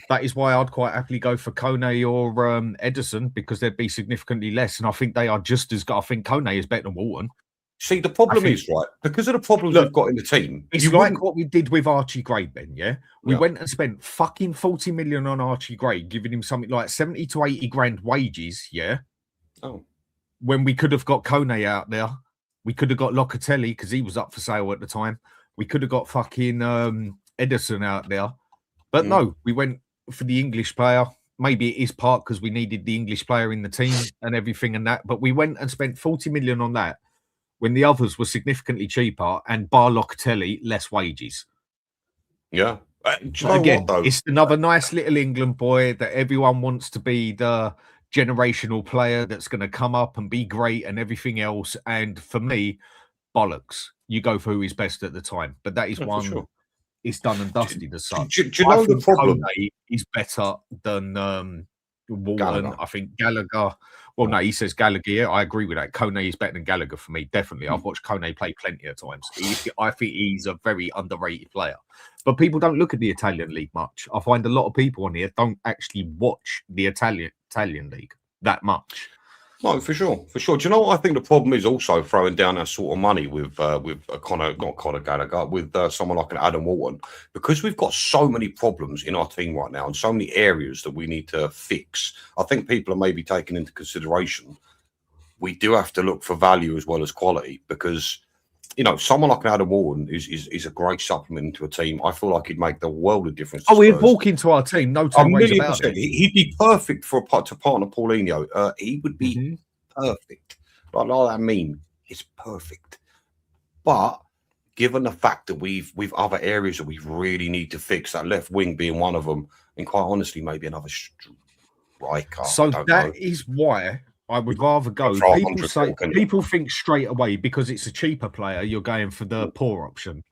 That is why I'd quite happily go for Kone or Ederson, because they'd be significantly less. And I think they are just as good. I think Kone is better than Walton. See, the problem is, right, because of the problems we've got in the team. It's like what we did with Archie Gray, Ben, yeah? We went and spent fucking 40 million on Archie Gray, giving him something like 70 to 80 grand wages, yeah? Oh. When we could have got Kone out there We could have got Locatelli because he was up for sale at the time. We could have got fucking Ederson out there. But no, we went for the English player. Maybe it is part because we needed the English player in the team and everything and that. But we went and spent 40 million on that when the others were significantly cheaper and bar Locatelli, less wages. Yeah. Again, it's another nice little England boy that everyone wants to be the generational player that's going to come up and be great and everything else. And for me, bollocks. You go for who is best at the time. But that is one... Sure. It's done and dusted as such. Do you know the problem? Conte is better than Walton. Gallagher. I think Gallagher. Well, no, he says Gallagher. Yeah, I agree with that. Kone is better than Gallagher for me. Definitely, I've watched Kone play plenty of times. I think he's a very underrated player. But people don't look at the Italian league much. I find a lot of people on here don't actually watch the Italian league that much. No, for sure, for sure. Do you know what I think the problem is? Also throwing down that sort of money with a not Conor Gallagher, with someone like an Adam Walton, because we've got so many problems in our team right now and so many areas that we need to fix. I think people are maybe taking into consideration we do have to look for value as well as quality, because someone like an Adam Walton is a great supplement to a team. I feel like he'd make the world of difference. Oh, he'd walk into our team, no two ways about it. He'd be perfect to partner Paulinho. He would be perfect. Like that meme, it's perfect. But given the fact that we've other areas that we really need to fix, that left wing being one of them, and quite honestly, maybe another striker. So that is why I would rather go. People think straight away because it's a cheaper player, you're going for the poor option.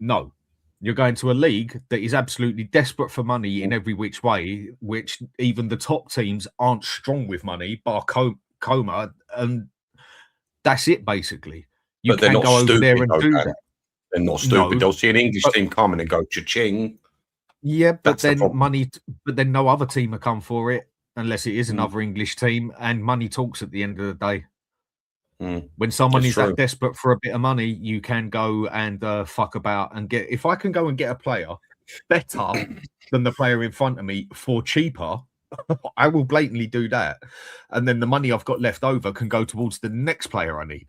No, you're going to a league that is absolutely desperate for money in every which way, which even the top teams aren't strong with money, bar Coma, and that's it basically. You can go over there and do that. They're not stupid. No, they'll see an English team coming and go cha-ching. Yeah, but then no other team will come for it. Unless it is another English team, and money talks at the end of the day. When someone is that desperate for a bit of money, you can go and fuck about and get. If I can go and get a player better than the player in front of me for cheaper, I will blatantly do that. And then the money I've got left over can go towards the next player I need.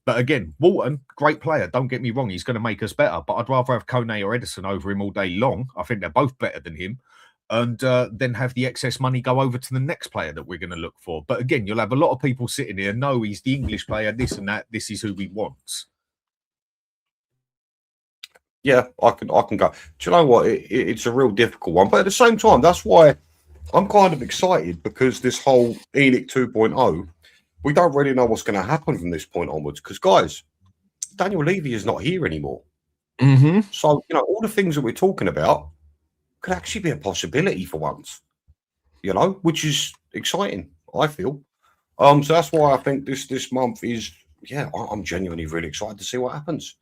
But again, Walton, great player. Don't get me wrong. He's going to make us better. But I'd rather have Kone or Ederson over him all day long. I think they're both better than him. And then have the excess money go over to the next player that we're going to look for. But again, you'll have a lot of people sitting here. No, he's the English player, this and that. This is who we want. Yeah, I can go. Do you know what? It's a real difficult one. But at the same time, that's why I'm kind of excited, because this whole ENIC 2.0, we don't really know what's going to happen from this point onwards. Because, guys, Daniel Levy is not here anymore. So, all the things that we're talking about could actually be a possibility for once, which is exciting, I feel. So that's why I think this month is, I'm genuinely really excited to see what happens.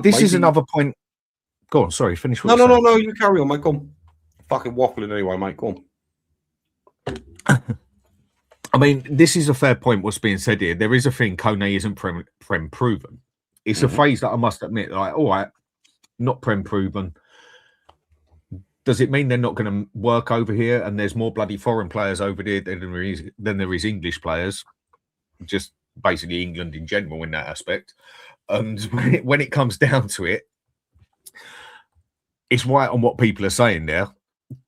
This is another point. Go on, sorry, finish. No, you carry on, mate. Go on. Fucking waffling anyway, mate. Go on. This is a fair point, what's being said here. There is a thing, Kone isn't Prem proven. It's a phrase that I must admit, like, all right, not Prem proven. Does it mean they're not going to work over here and there's more bloody foreign players over there than there is English players? Just basically England in general in that aspect. And when it comes down to it, it's right on what people are saying there.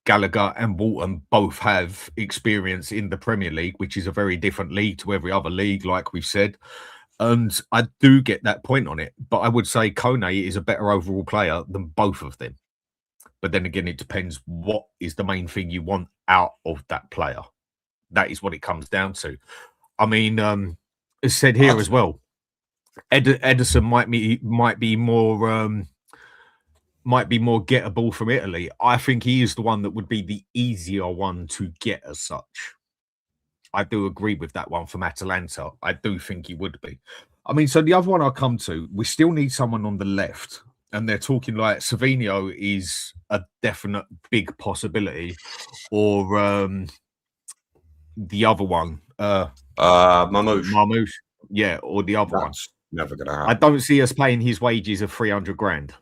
Gallagher and Walton both have experience in the Premier League, which is a very different league to every other league, like we've said. And I do get that point on it. But I would say Kone is a better overall player than both of them. But then again, it depends what is the main thing you want out of that player. That is what it comes down to. It's said here as well. Ederson might be more gettable from Italy. I think he is the one that would be the easier one to get as such. I do agree with that one from Atalanta. I do think he would be. So the other one I'll come to, we still need someone on the left. And they're talking like Savinho is a definite big possibility, or the other one, Marmoush, or the other one. Never gonna happen. I don't see us paying his wages of 300 grand.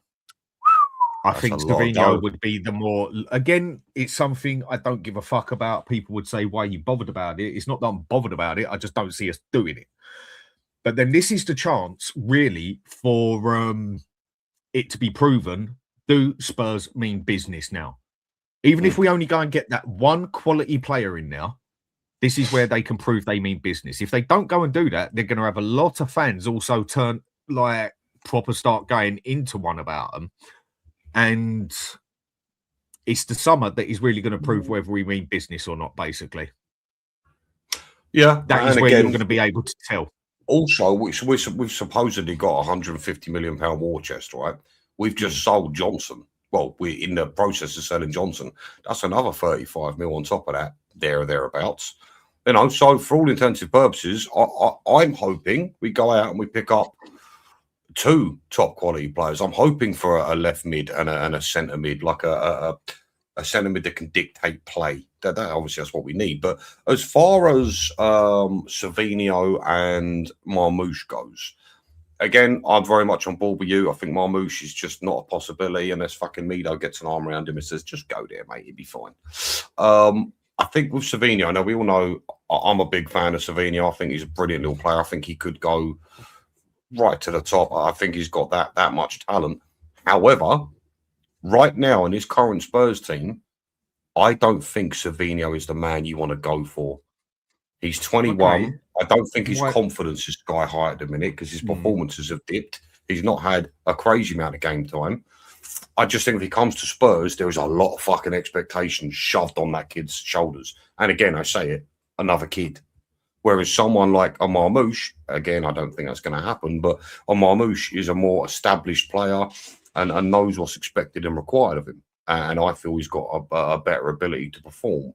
I think Savinho would be the more. Again, it's something I don't give a fuck about. People would say, "Why are you bothered about it?" It's not that I'm bothered about it. I just don't see us doing it. But then this is the chance, really, for it to be proven, do Spurs mean business now? Even if we only go and get that one quality player in there, this is where they can prove they mean business. If they don't go and do that, they're going to have a lot of fans also turn, like, proper start going into one about them. And it's the summer that is really going to prove whether we mean business or not, basically. Yeah. That is where you're going to be able to tell. Also, we've supposedly got a £150 million war chest, right? We've just sold Johnson. Well, we're in the process of selling Johnson. That's another 35 mil on top of that, there or thereabouts. You know, so for all intensive purposes, I'm hoping we go out and we pick up 2 top quality players. I'm hoping for a left mid and a centre mid, like a centre mid that can dictate play. That obviously that's what we need. But as far as Savinho and Marmoush goes, again, I'm very much on board with you. I think Marmoush is just not a possibility unless fucking Mido gets an arm around him and says, just go there, mate, he'll be fine. I think with Savinho, I know we all know I'm a big fan of Savinho. I think he's a brilliant little player. I think he could go right to the top. I think he's got that much talent. However, right now in his current Spurs team, I don't think Savinho is the man you want to go for. He's 21. Okay. I don't think his confidence is sky high at the minute because his performances have dipped. He's not had a crazy amount of game time. I just think if he comes to Spurs, there is a lot of fucking expectation shoved on that kid's shoulders. And again, I say it, another kid. Whereas someone like a Marmoush, again, I don't think that's going to happen, but a Marmoush is a more established player and knows what's expected and required of him. And I feel he's got a better ability to perform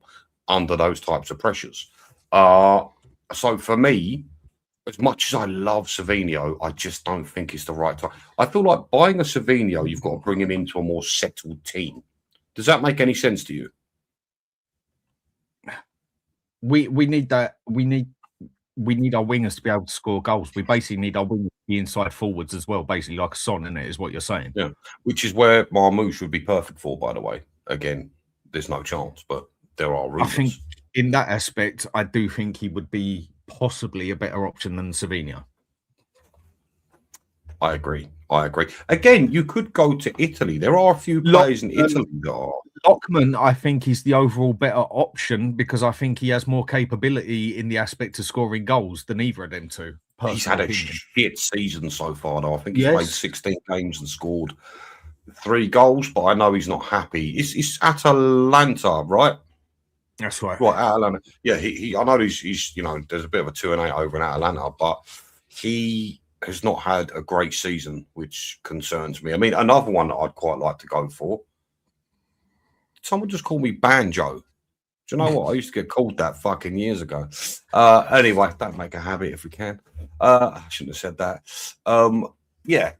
under those types of pressures. So for me, as much as I love Savinho, I just don't think it's the right time. I feel like buying a Savinho, you've got to bring him into a more settled team. Does that make any sense to you? We need that. We need our wingers to be able to score goals. We basically need our wingers to be inside forwards as well, basically like a Son, isn't it, is what you're saying. Yeah, which is where Marmoush would be perfect for, by the way. Again, there's no chance, but there are rumours. I think in that aspect, I do think he would be possibly a better option than Savinho. I agree. Again, you could go to Italy. There are a few players in Italy that are... Lockman, I think, is the overall better option because I think he has more capability in the aspect of scoring goals than either of them two. He's had a shit season so far, though. I think he's played 16 games and scored 3 goals, but I know he's not happy. It's Atalanta, right? That's right. Right, Atalanta. Yeah, I know he's you know, there's a bit of a 2-8 over in Atalanta, but he has not had a great season, which concerns me. I mean, another one that I'd quite like to go for. Someone just called me Banjo. Do you know what? I used to get called that fucking years ago. Anyway, don't make a habit if we can. I shouldn't have said that. Yeah,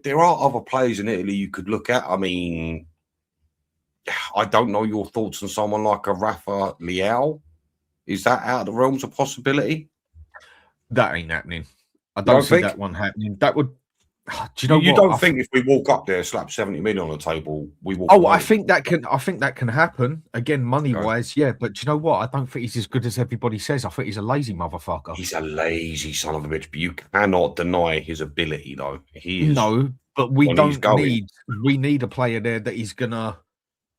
there are other players in Italy you could look at. I mean, I don't know your thoughts on someone like a Rafa Leao. Is that out of the realms of possibility? That ain't happening. I don't see that one happening. That would. Do you know? You don't think if we walk up there, slap 70 million on the table, we will? Oh, I think that can happen. Again, money wise, yeah. But do you know what? I don't think he's as good as everybody says. I think he's a lazy motherfucker. He's a lazy son of a bitch. But you cannot deny his ability, though. He is. No, but we don't need. We need a player there that is gonna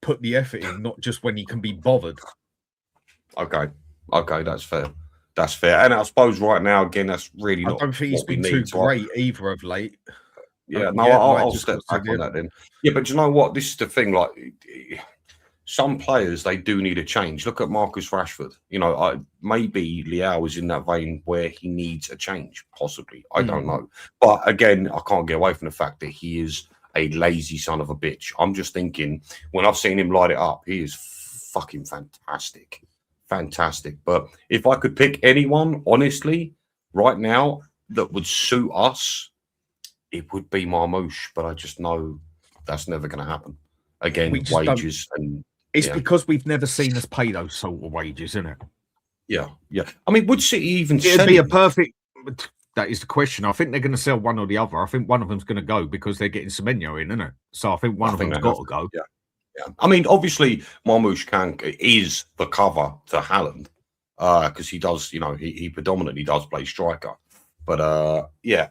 put the effort in, not just when he can be bothered. Okay, that's fair. That's fair. And I suppose right now, again, that's really not. I don't think he's been too great either of late. Yeah, no, I'll step back on that then. Yeah, but you know what? This is the thing. Like, some players, they do need a change. Look at Marcus Rashford. You know, maybe Leao is in that vein where he needs a change, possibly. I don't know. But again, I can't get away from the fact that he is a lazy son of a bitch. I'm just thinking, when I've seen him light it up, he is fucking fantastic. Fantastic. But if I could pick anyone, honestly, right now, that would suit us, it would be Marmoush. But I just know that's never going to happen. Again, wages and... It's because we've never seen us pay those sort of wages, isn't it? Yeah. I mean, would City even... It'd be a perfect... That is the question. I think they're going to sell one or the other. I think one of them's going to go because they're getting Semenyo in, isn't it? So I think one of them's got to go. Yeah. I mean, obviously, Marmoush is the cover to Haaland because he does, you know, he predominantly does play striker. But yeah.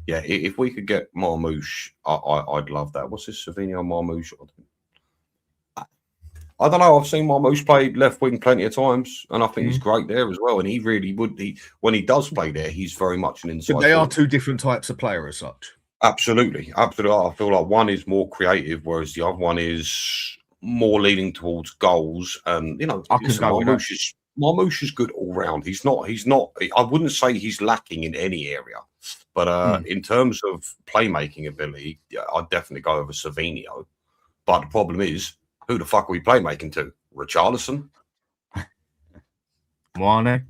Yeah, if we could get Marmouche, I'd love that. What's this, Savinho Marmouche? I don't know. I've seen Marmouche play left wing plenty of times, and I think he's great there as well. And he really would. When he does play there, he's very much an inside. But they are two different types of player as such. Absolutely. I feel like one is more creative, whereas the other one is more leaning towards goals. And Marmouche is good all round. He's not. I wouldn't say he's lacking in any area. But in terms of playmaking ability, I'd definitely go over Savinho. But the problem is, who the fuck are we playmaking to? Richarlison? Wane?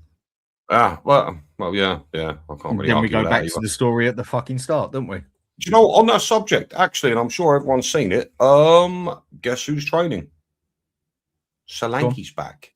Well, yeah. I can't really Then we go back either. to the story at the fucking start, don't we? Do you know, on that subject, actually, and I'm sure everyone's seen it, guess who's training? Solanke's back.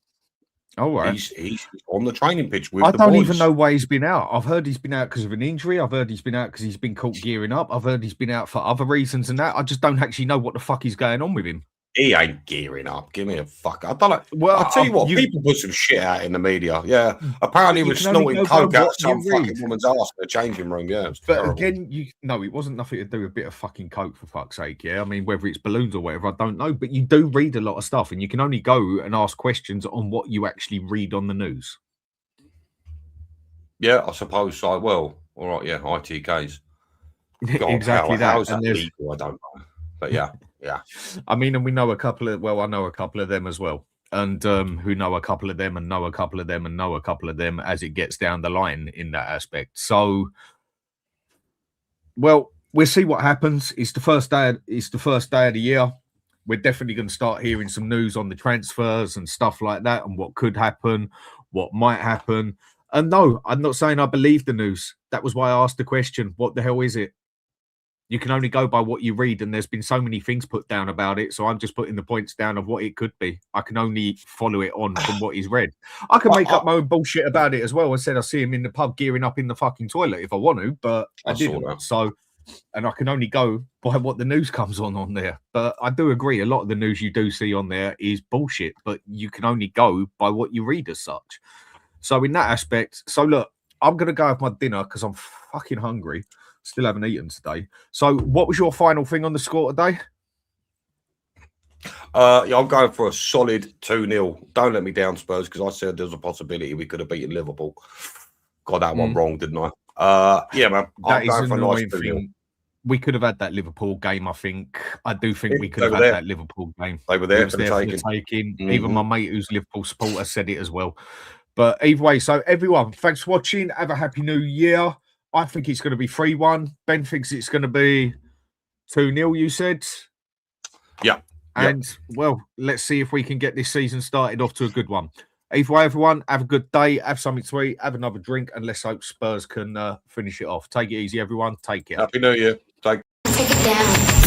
Oh, right. He's on the training pitch with I the don't boys. even know why he's been out. I've heard he's been out because of an injury. I've heard he's been out because he's been caught gearing up. I've heard he's been out for other reasons and that. I just don't actually know what the fuck is going on with him. He ain't gearing up. Give me a fuck. I don't know. Well, I'll tell you what, people put some shit out in the media. Yeah. Apparently he was snorting coke out some fucking woman's ass in the changing room. Yeah. But terrible. again, it wasn't nothing to do with a bit of fucking coke, for fuck's sake. Yeah. I mean, whether it's balloons or whatever, I don't know. But you do read a lot of stuff and you can only go and ask questions on what you actually read on the news. Yeah, I suppose so. Well, all right. Yeah. ITKs. God, Exactly that. How's that legal? I don't know. But yeah. Yeah. I mean, and we know a couple of, I know a couple of them as well. And who know a couple of them and know a couple of them and know a couple of them as it gets down the line in that aspect. So, well, we'll see what happens. It's the first day of the year. We're definitely going to start hearing some news on the transfers and stuff like that and what could happen, what might happen. And no, I'm not saying I believe the news. That was why I asked the question, what the hell is it? You can only go by what you read, and there's been so many things put down about it. So I'm just putting the points down of what it could be. I can only follow it on from what he's read. I can make up my own bullshit about it as well. I said I see him in the pub gearing up in the fucking toilet if I want to, but I didn't. So, and I can only go by what the news comes on there. But I do agree, a lot of the news you do see on there is bullshit, but you can only go by what you read as such. So in that aspect, look, I'm going to go have my dinner because I'm fucking hungry. Still haven't eaten today. So what was your final thing on the score today? Yeah, I'm going for a solid 2-0. Don't let me down, Spurs, because I said there was a possibility we could have beaten Liverpool. Got that one wrong, didn't I? Yeah, man. That is an annoying thing. We could have had that Liverpool game, I think. I do think we could have had that Liverpool game. They were there for the taking. Even my mate who's a Liverpool supporter said it as well. But either way, so everyone, thanks for watching. Have a happy new year. I think it's going to be 3-1. Ben thinks it's going to be 2-0, you said? Yeah. And, well, let's see if we can get this season started off to a good one. Either way, everyone, have a good day. Have something to eat. Have another drink. And let's hope Spurs can finish it off. Take it easy, everyone. Take care. Happy New Year. Take it down.